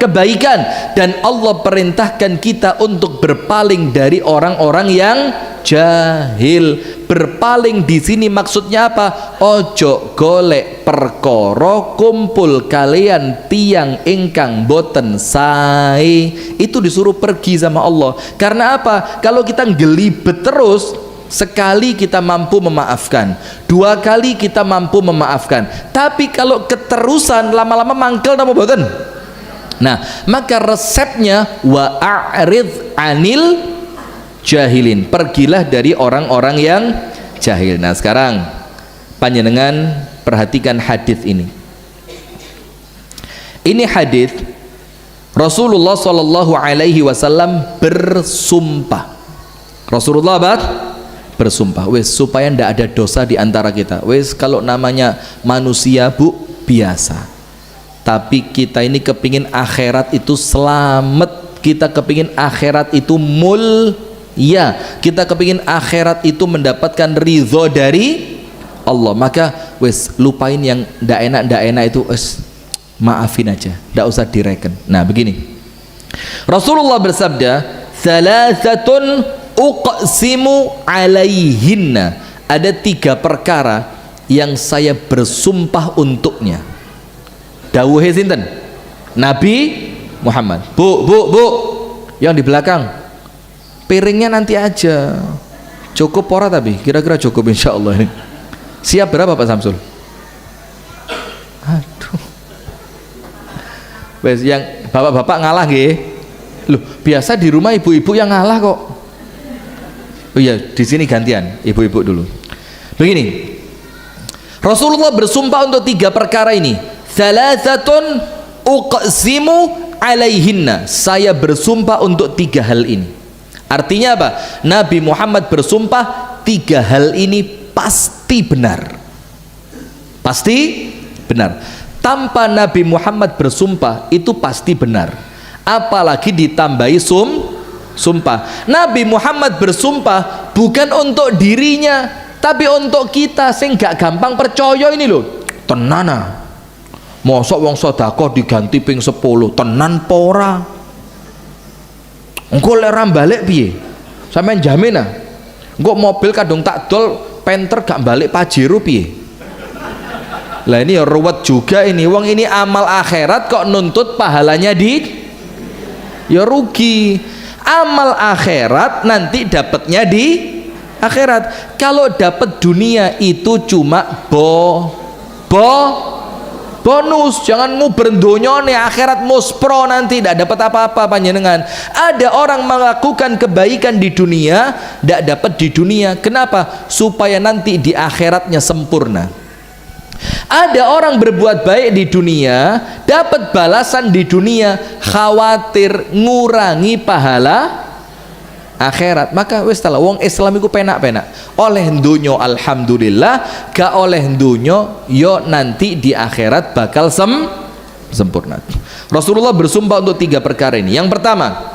kebaikan, dan Allah perintahkan kita untuk berpaling dari orang-orang yang jahil. Berpaling di sini maksudnya apa? Ojo golek perkara kumpul kalian tiang ingkang boten sae. Itu disuruh pergi sama Allah. Karena apa? Kalau kita gelibet terus, sekali kita mampu memaafkan, 2 kali kita mampu memaafkan, tapi kalau keterusan lama-lama mangkel napa boten? Nah, maka resepnya wa a'rid anil jahilin, pergilah dari orang-orang yang jahil. Nah, sekarang panjenengan perhatikan hadis ini. Ini hadis Rasulullah Shallallahu Alaihi Wasallam bersumpah. Rasulullah bersumpah, wes supaya ndak ada dosa di antara kita. Wes kalau namanya manusia bu biasa, tapi kita ini kepingin akhirat itu selamat, kita kepingin akhirat itu mulia, kita kepingin akhirat itu mendapatkan ridho dari Allah. Maka wes lupain yang ndak enak itu, wes maafin aja, ndak usah direken. Nah begini, Rasulullah bersabda, salasatun uqsimu alaihinna, ada 3 perkara yang saya bersumpah untuknya. Dawuhe sinten? Nabi Muhammad. Bu yang di belakang, piringnya nanti aja. Cukup ora tapi? Kira-kira cukup insyaallah ini. Siap berapa Pak Samsul? Aduh. Wes yang bapak-bapak ngalah nggih. Loh, biasa di rumah ibu-ibu yang ngalah kok. Oh iya, di sini gantian, ibu-ibu dulu. Begini, Rasulullah bersumpah untuk 3 perkara ini. Salasatun uqsimu alaihinna, saya bersumpah untuk 3 hal ini. Artinya apa? Nabi Muhammad bersumpah 3 hal ini pasti benar. Pasti benar. Tanpa Nabi Muhammad bersumpah itu pasti benar. Apalagi ditambahi sumpah. Nabi Muhammad bersumpah bukan untuk dirinya, tapi untuk kita sing gak gampang percaya ini loh. Tenana. Mosok wong sedekah diganti ping 10, tenan pora. Engko lek ra balik piye? Sampeyan jamin ah. Engko mobil kadung tak dol penter gak balik Pajero piye? Lah ini ya ruwet juga ini. Wong ini amal akhirat kok nuntut pahalanya ya rugi. Amal akhirat nanti dapatnya di akhirat. Kalau dapat dunia itu cuma bonus. Jangan nguber donyone, akhirat muspro nanti tidak dapat apa-apa panjenengan. Ada orang melakukan kebaikan di dunia tidak dapat di dunia. Kenapa? Supaya nanti di akhiratnya sempurna. Ada orang berbuat baik di dunia, dapat balasan di dunia, khawatir ngurangi pahala akhirat. Maka wis tala wong Islam iku penak-penak. Oleh dunya alhamdulillah, gak oleh dunya yo nanti di akhirat bakal sempurna. Rasulullah bersumpah untuk 3 perkara ini. Yang pertama,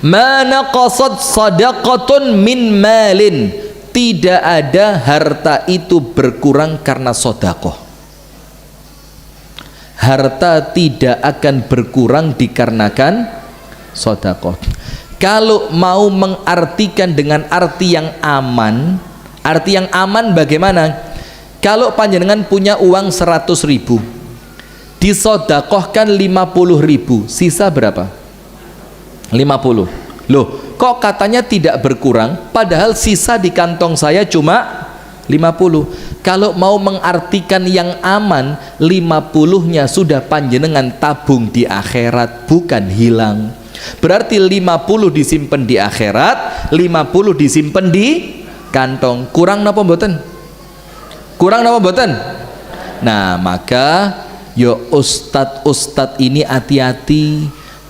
ma naqasat sadaqatun min malin, tidak ada harta itu berkurang karena sedekah. Harta tidak akan berkurang dikarenakan sedekah. Kalau mau mengartikan dengan arti yang aman bagaimana? Kalau panjenengan punya uang 100.000, disedekahkan 50.000, sisa berapa? 50. Loh, kok katanya tidak berkurang padahal sisa di kantong saya cuma 50. Kalau mau mengartikan yang aman, 50-nya sudah panjenengan tabung di akhirat, bukan hilang. Berarti 50 disimpan di akhirat, 50 disimpan di kantong. Kurang napa mboten? Kurang napa mboten? Nah, maka yo ustadz ini hati-hati.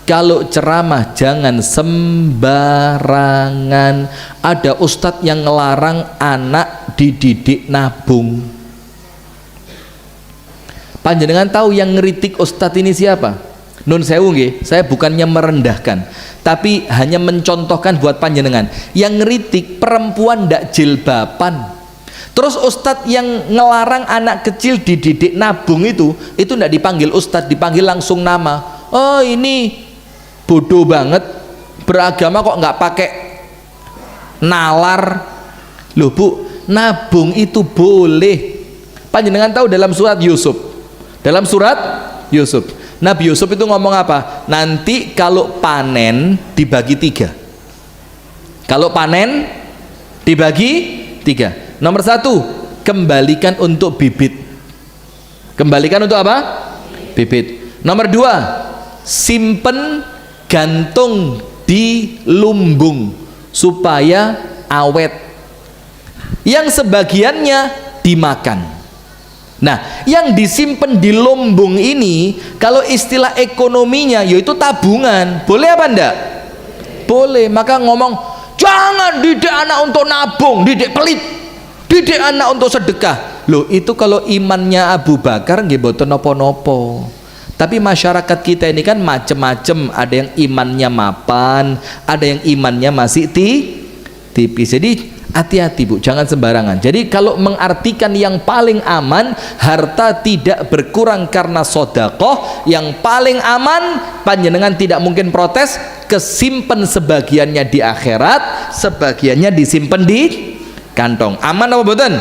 Kalau ceramah jangan sembarangan. Ada ustadz yang ngelarang anak dididik nabung. Panjenengan tahu yang ngeritik ustadz ini siapa? Nun sewu nggih, saya bukannya merendahkan, tapi hanya mencontohkan buat panjenengan. Yang ngeritik perempuan ndak jilbaban. Terus ustadz yang ngelarang anak kecil dididik nabung itu ndak dipanggil ustadz, dipanggil langsung nama. Oh ini bodoh banget, beragama kok nggak pakai nalar. Loh bu, nabung itu boleh. Panjenengan tahu dalam surat Yusuf, Nabi Yusuf itu ngomong apa? Nanti kalau panen dibagi 3. Kalau panen dibagi 3. Nomor 1, kembalikan untuk bibit. Kembalikan untuk apa? Bibit. Nomor 2, simpen, gantung di lumbung supaya awet. Yang sebagiannya dimakan. Nah, yang disimpan di lumbung ini, kalau istilah ekonominya yaitu tabungan. Boleh apa enggak? Boleh. Maka ngomong, jangan didik anak untuk nabung, didik pelit, didik anak untuk sedekah. Loh, itu kalau imannya Abu Bakar nggih boten napa-napa. Tapi masyarakat kita ini kan macem-macem, ada yang imannya mapan, ada yang imannya masih tipis. Jadi hati-hati bu, jangan sembarangan. Jadi kalau mengartikan yang paling aman, harta tidak berkurang karena sodakoh, yang paling aman panjenengan tidak mungkin protes, kesimpan sebagiannya di akhirat, sebagiannya disimpan di kantong. Aman apa betul?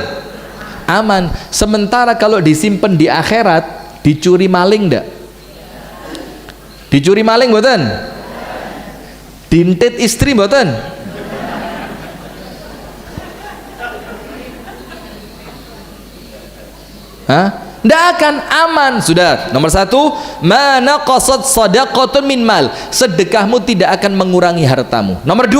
Aman. Sementara kalau disimpan di akhirat, dicuri maling enggak? Dicuri maling betul? Dintit istri betul? Hah? Tidak akan aman. Sudah, nomor 1, mana qasad sadaqatun min mal, sedekahmu tidak akan mengurangi hartamu. Nomor 2,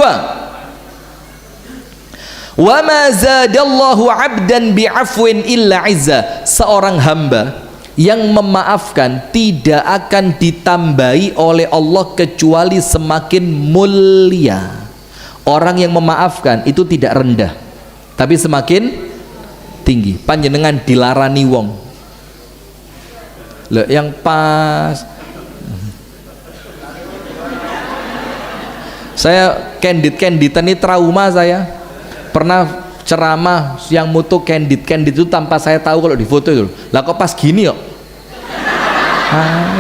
wa ma zadallahu 'abdan bi'afwin illa 'izza, seorang hamba yang memaafkan tidak akan ditambahi oleh Allah kecuali semakin mulia. Orang yang memaafkan itu tidak rendah, tapi semakin tinggi. Panjenengan dilarani wong loh yang pas, saya candid-candidan ini trauma. Saya pernah ceramah yang mutu candid itu tanpa saya tahu kalau di foto itu. Lah kok pas gini kok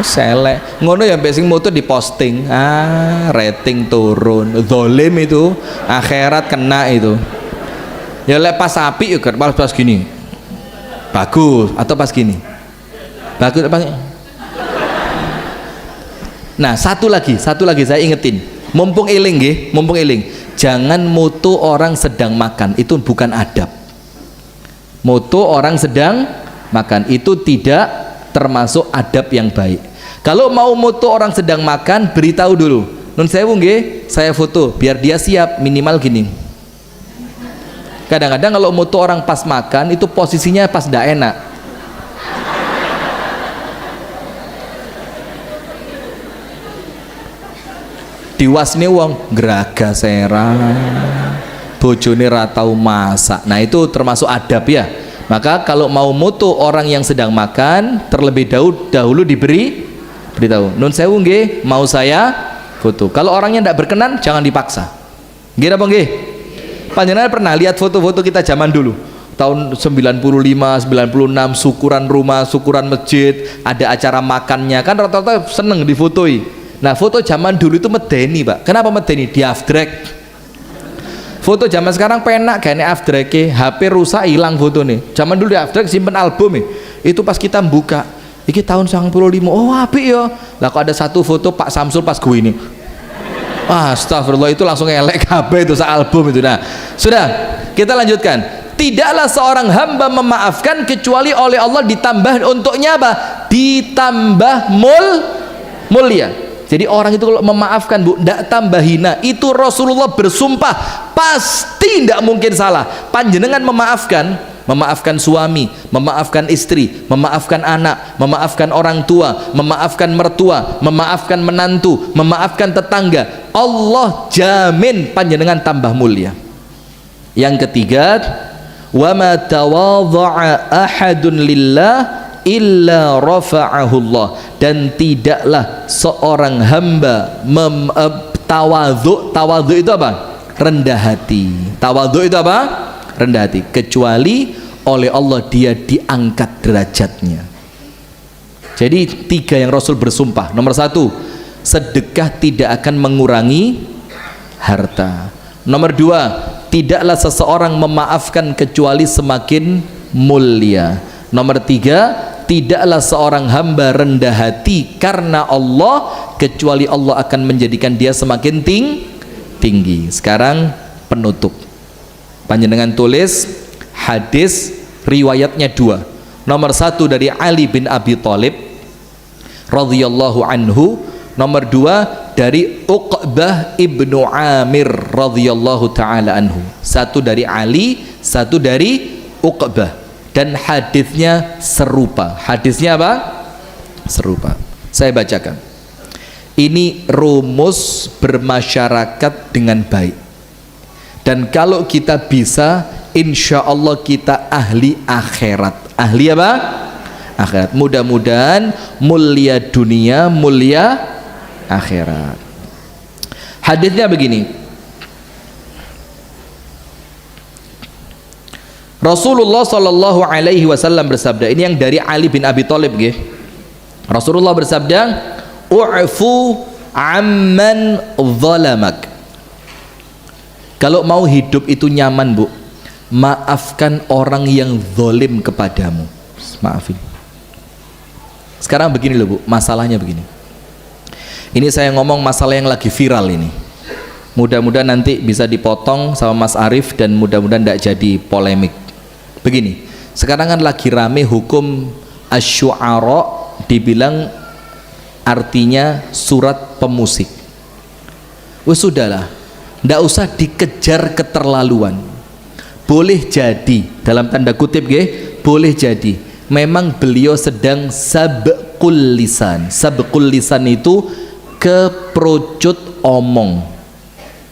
selek ngono ya, mbek sing mutu diposting, rating turun, zalim itu, akhirat kena itu. Ya lek pas api ya pas gini bagus, atau pas gini bagus apa? Nah satu lagi saya ingetin, mumpung eling nggih, mumpung eling, jangan mutu orang sedang makan, itu bukan adab. Mutu orang sedang makan itu tidak termasuk adab yang baik. Kalau mau mutu orang sedang makan, beritahu dulu, nun sewu nggih, saya foto biar dia siap, minimal gini. Kadang-kadang kalau mutu orang pas makan itu posisinya pas ndak enak. Diwasne wong graga serang, bojone ra tau masak. Nah itu termasuk adab ya. Maka kalau mau mutu orang yang sedang makan, terlebih dahulu beritahu. Nun sewu nggih, mau saya foto. Kalau orangnya ndak berkenan, jangan dipaksa. Nggih apa nggih? Panjenengan pernah lihat foto-foto kita zaman dulu tahun 95, 96, syukuran rumah, syukuran masjid, ada acara makannya kan rata-rata seneng difotoi. Nah foto zaman dulu itu medeni pak. Kenapa medeni? Di afdrek. Foto zaman sekarang penak kayaknya afdreke, HP rusak hilang foto nih. Zaman dulu di afdrek simpen album nih. Itu pas kita buka, iki tahun 95, oh apik ya. Lah kok ada satu foto Pak Samsul pas gue ini. Astagfirullah, itu langsung elek kabeh itu album itu. Nah sudah, kita lanjutkan. Tidaklah seorang hamba memaafkan kecuali oleh Allah ditambah untuknya apa? Ditambah mulia. Jadi orang itu kalau memaafkan bu, tidak tambah hina. Itu Rasulullah bersumpah pasti tidak mungkin salah. Panjenengan memaafkan suami, memaafkan istri, memaafkan anak, memaafkan orang tua, memaafkan mertua, memaafkan menantu, memaafkan tetangga, Allah jamin panjenengan tambah mulia. Yang ketiga, wa ma tawadha'a ahadun lillah illa rafa'ahullah, dan tidaklah seorang hamba tawadhu itu apa? Rendah hati. Tawadhu itu apa? Rendah hati, kecuali oleh Allah dia diangkat derajatnya. Jadi 3 yang Rasul bersumpah. Nomor 1, sedekah tidak akan mengurangi harta. Nomor 2, tidaklah seseorang memaafkan kecuali semakin mulia. Nomor 3, tidaklah seorang hamba rendah hati karena Allah kecuali Allah akan menjadikan dia semakin tinggi. Sekarang penutup. Panjenengan tulis hadis riwayatnya 2. Nomor 1 dari Ali bin Abi Thalib radhiyallahu anhu. Nomor 2 dari Uqbah ibnu Amir radhiyallahu ta'ala anhu. 1 dari Ali, 1 dari Uqbah, dan hadisnya serupa. Hadisnya apa? Serupa. Saya bacakan. Ini rumus bermasyarakat dengan baik, dan kalau kita bisa, insya Allah kita ahli akhirat. Ahli apa? Akhirat. Mudah-mudahan mulia dunia, mulia akhirat. Hadisnya begini. Rasulullah sallallahu alaihi wasallam bersabda, ini yang dari Ali bin Abi Thalib nggih. Rasulullah bersabda, "U'fu amman zalamak." Kalau mau hidup itu nyaman, Bu, maafkan orang yang zalim kepadamu. Maafin. Sekarang begini loh, Bu, masalahnya begini. Ini saya ngomong masalah yang lagi viral ini. Mudah-mudahan nanti bisa dipotong sama Mas Arief dan mudah-mudahan tidak jadi polemik. Begini, sekarang kan lagi rame hukum asy-syu'ara, dibilang artinya surat pemusik. Wes sudahlah, ndak usah dikejar keterlaluan. Boleh jadi, dalam tanda kutip boleh jadi memang beliau sedang sabqul lisan. Sabqul lisan itu keperucut omong,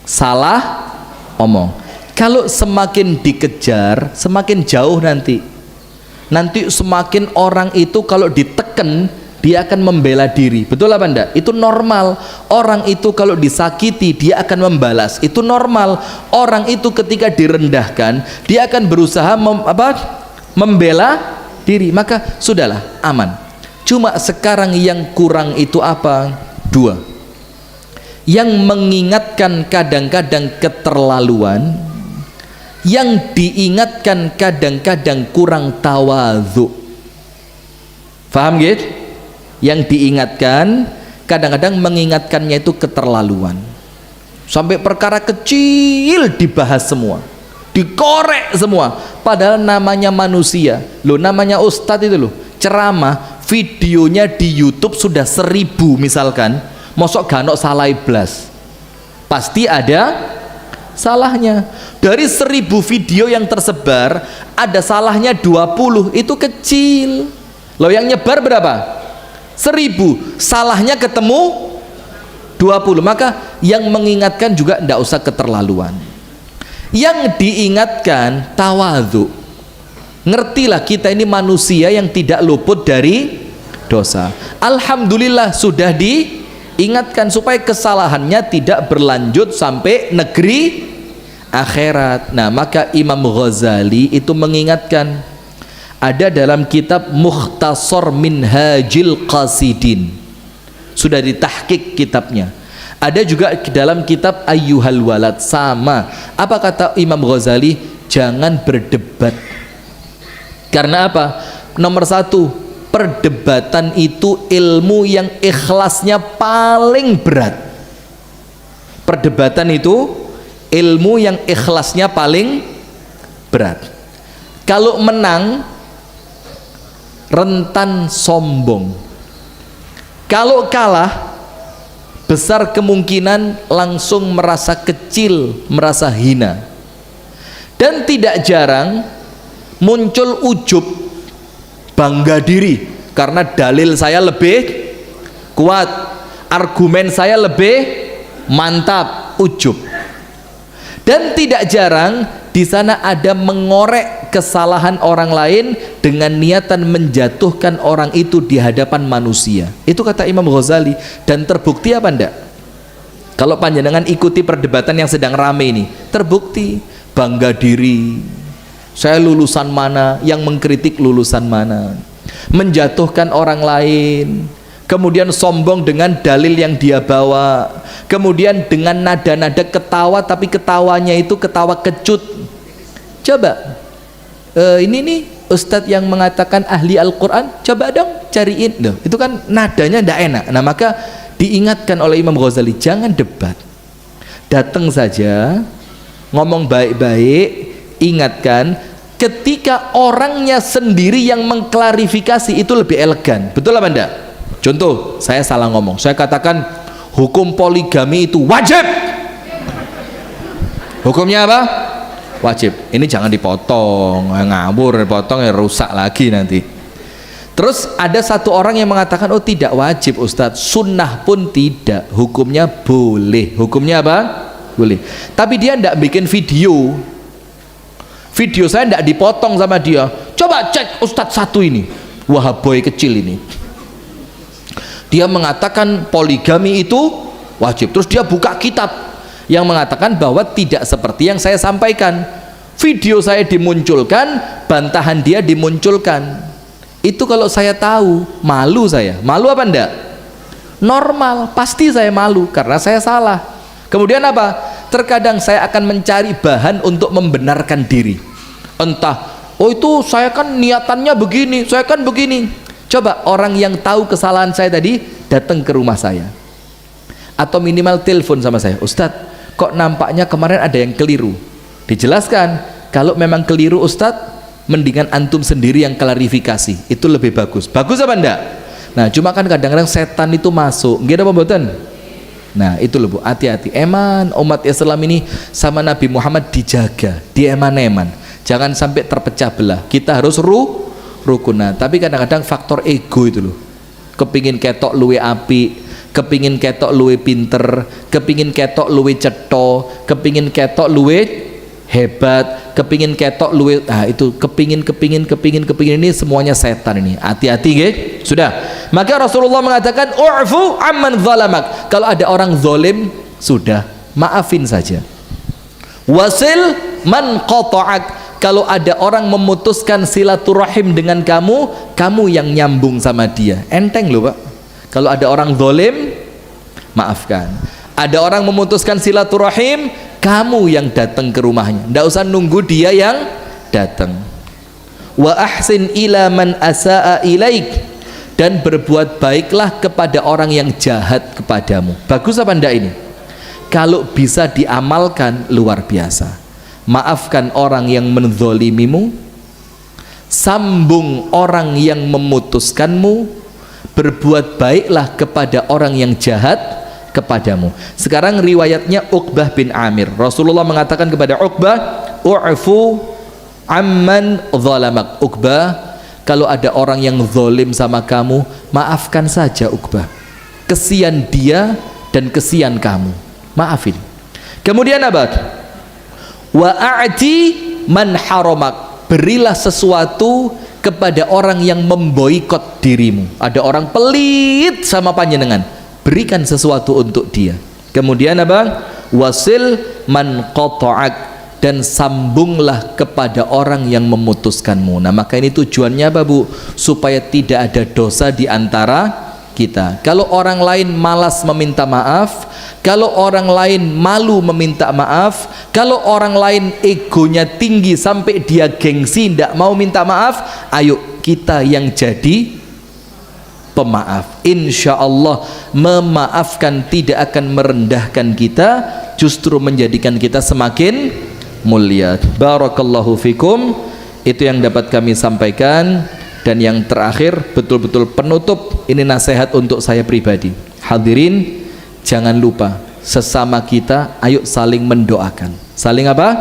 salah omong. Kalau semakin dikejar, semakin jauh nanti semakin orang itu kalau diteken dia akan membela diri. Betul apa enggak? Itu normal. Orang itu kalau disakiti dia akan membalas. Itu normal. Orang itu ketika direndahkan dia akan berusaha membela diri. Maka sudahlah, aman. Cuma sekarang yang kurang itu apa? 2. Yang mengingatkan kadang-kadang keterlaluan, yang diingatkan kadang-kadang kurang tawadhu. Faham gitu? Yang diingatkan kadang-kadang mengingatkannya itu keterlaluan, sampai perkara kecil dibahas semua, dikorek semua, padahal namanya manusia loh, namanya ustadz itu loh, ceramah videonya di YouTube sudah 1000 misalkan, mosok ganok salah iblas, pasti ada salahnya. Dari 1000 video yang tersebar ada salahnya 20, itu kecil loh. Yang nyebar berapa? 1000, salahnya ketemu 20. Maka yang mengingatkan juga tidak usah keterlaluan, yang diingatkan tawadhu. Ngertilah kita ini manusia yang tidak luput dari dosa. Alhamdulillah sudah diingatkan supaya kesalahannya tidak berlanjut sampai negeri akhirat. Nah, maka Imam Ghazali itu mengingatkan, ada dalam kitab Mukhtasar Minhajil Qasidin, sudah ditahqiq kitabnya. Ada juga dalam kitab Ayyuhal Walad, sama. Apa kata Imam Ghazali? Jangan berdebat. Karena apa? Nomor 1, perdebatan itu ilmu yang ikhlasnya paling berat. Perdebatan itu ilmu yang ikhlasnya paling berat. Kalau menang rentan sombong, kalau kalah besar kemungkinan langsung merasa kecil, merasa hina. Dan tidak jarang muncul ujub, bangga diri karena dalil saya lebih kuat, argumen saya lebih mantap, ujub. Dan tidak jarang Di sana ada mengorek kesalahan orang lain dengan niatan menjatuhkan orang itu di hadapan manusia. Itu kata Imam Ghazali. Dan terbukti apa ndak? Kalau panjenengan ikuti perdebatan yang sedang rame ini, terbukti bangga diri. Saya lulusan mana, yang mengkritik lulusan mana, menjatuhkan orang lain, kemudian sombong dengan dalil yang dia bawa, kemudian dengan nada-nada ketawa, tapi ketawanya itu ketawa kecut. Coba ini nih ustadz yang mengatakan ahli Al-Quran, coba dong cariin. Loh, itu kan nadanya tidak enak. Nah, maka diingatkan oleh Imam Ghazali, jangan debat, datang saja, ngomong baik-baik. Ingatkan, ketika orangnya sendiri yang mengklarifikasi itu lebih elegan. Betul apa enggak? Contoh, saya salah ngomong, saya katakan hukum poligami itu wajib. Hukumnya apa? Wajib. Ini jangan dipotong, ngawur, dipotong ya rusak lagi nanti. Terus ada satu orang yang mengatakan, oh tidak wajib Ustadz, sunnah pun tidak, hukumnya boleh. Hukumnya apa? Boleh. Tapi dia tidak bikin video. Video saya tidak dipotong sama dia. Coba cek Ustadz satu ini, wahaboy kecil ini, dia mengatakan poligami itu wajib. Terus dia buka kitab yang mengatakan bahwa tidak seperti yang saya sampaikan. Video saya dimunculkan, bantahan dia dimunculkan. Itu kalau saya tahu, malu saya. Malu apa enggak? Normal, pasti saya malu karena saya salah. Kemudian apa? Terkadang saya akan mencari bahan untuk membenarkan diri. Entah, oh itu saya kan niatannya begini, saya kan begini. Coba orang yang tahu kesalahan saya tadi datang ke rumah saya, atau minimal telepon sama saya, Ustadz, kok nampaknya kemarin ada yang keliru. Dijelaskan, kalau memang keliru Ustadz, mendingan antum sendiri yang klarifikasi, itu lebih bagus. Bagus apa enggak? Nah, cuma kan kadang-kadang setan itu masuk, nggak ada pembuatan. Nah, itu loh Bu, hati-hati. Eman umat Islam ini sama Nabi Muhammad dijaga, dieman-eman, jangan sampai terpecah belah. Kita harus rukunan. Tapi kadang-kadang faktor ego itu loh, kepingin ketok luwe api, kepingin ketok luwe pinter, kepingin ketok luwe ceto, kepingin ketok luwe hebat, kepingin ketok luwe, nah itu kepingin ini semuanya setan ini. Hati-hati nggih. Sudah. Maka Rasulullah mengatakan u'fu amman zalamak. Kalau ada orang zalim, sudah, maafin saja. Wasil man qata'ak. Kalau ada orang memutuskan silaturahim dengan kamu, kamu yang nyambung sama dia. Enteng loh Pak. Kalau ada orang zalim, maafkan. Ada orang memutuskan silaturahim, kamu yang datang ke rumahnya. Tidak usah nunggu dia yang datang. Wa ahsin ila man asaa ilaik. Dan berbuat baiklah kepada orang yang jahat kepadamu. Bagus apa enggak ini? Kalau bisa diamalkan, luar biasa. Maafkan orang yang menzolimimu, sambung orang yang memutuskanmu, berbuat baiklah kepada orang yang jahat kepadamu. Sekarang riwayatnya Uqbah bin Amir. Rasulullah mengatakan kepada Uqbah, u'fu amman zalamak. Uqbah, kalau ada orang yang zalim sama kamu, maafkan saja Uqbah. Kesian dia dan kesian kamu, maafin. Kemudian apa? Wa a'ti man haramak. Berilah sesuatu kepada orang yang memboikot dirimu. Ada orang pelit sama panjenengan, berikan sesuatu untuk dia. Kemudian apa? Wasil man qata'ak. Dan sambunglah kepada orang yang memutuskanmu. Nah, maka ini tujuannya apa Bu? Supaya tidak ada dosa di antara kita. Kalau orang lain malas meminta maaf, kalau orang lain malu meminta maaf, kalau orang lain egonya tinggi sampai dia gengsi tidak mau minta maaf, ayo kita yang jadi pemaaf. Insya Allah memaafkan tidak akan merendahkan kita, justru menjadikan kita semakin mulia. Barakallahu fikum. Itu yang dapat kami sampaikan. Dan yang terakhir, betul-betul penutup, ini nasihat untuk saya pribadi. Hadirin, jangan lupa sesama kita ayo saling mendoakan. Saling apa?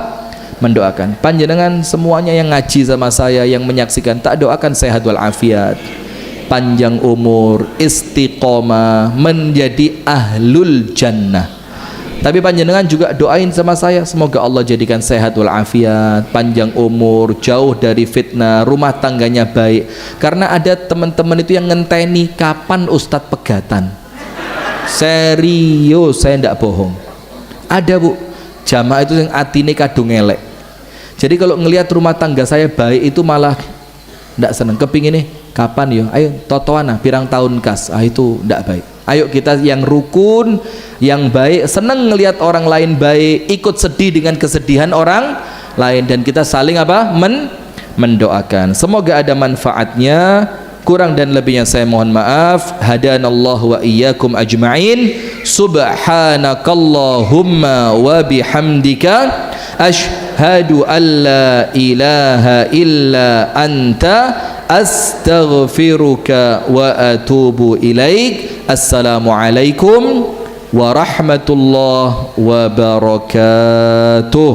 Mendoakan. Panjenengan semuanya yang ngaji sama saya, yang menyaksikan, tak doakan sehat walafiat, panjang umur, istiqomah, menjadi ahlul jannah. Tapi panjenengan juga doain sama saya, semoga Allah jadikan sehat walafiat, panjang umur, jauh dari fitnah, rumah tangganya baik. Karena ada teman-teman itu yang ngenteni kapan Ustadz pegatan. Serius, saya ndak bohong. Ada bu, jamaah itu yang atine kadung elek. Jadi kalau ngelihat rumah tangga saya baik itu malah ndak seneng. Kepingin nih, kapan yo? Ayo totoan nah, pirang tahun kas. Itu ndak baik. Ayo kita yang rukun, yang baik, seneng ngelihat orang lain baik, ikut sedih dengan kesedihan orang lain, dan kita saling apa? Mendoakan. Semoga ada manfaatnya. Kurang dan lebihnya saya mohon maaf. Hadanallahu wa iyyakum ajma'in. Subhanakallahumma wa bihamdika asyhadu an la ilaha illa anta astaghfiruka wa atubu ilaik. Assalamualaikum warahmatullahi wabarakatuh.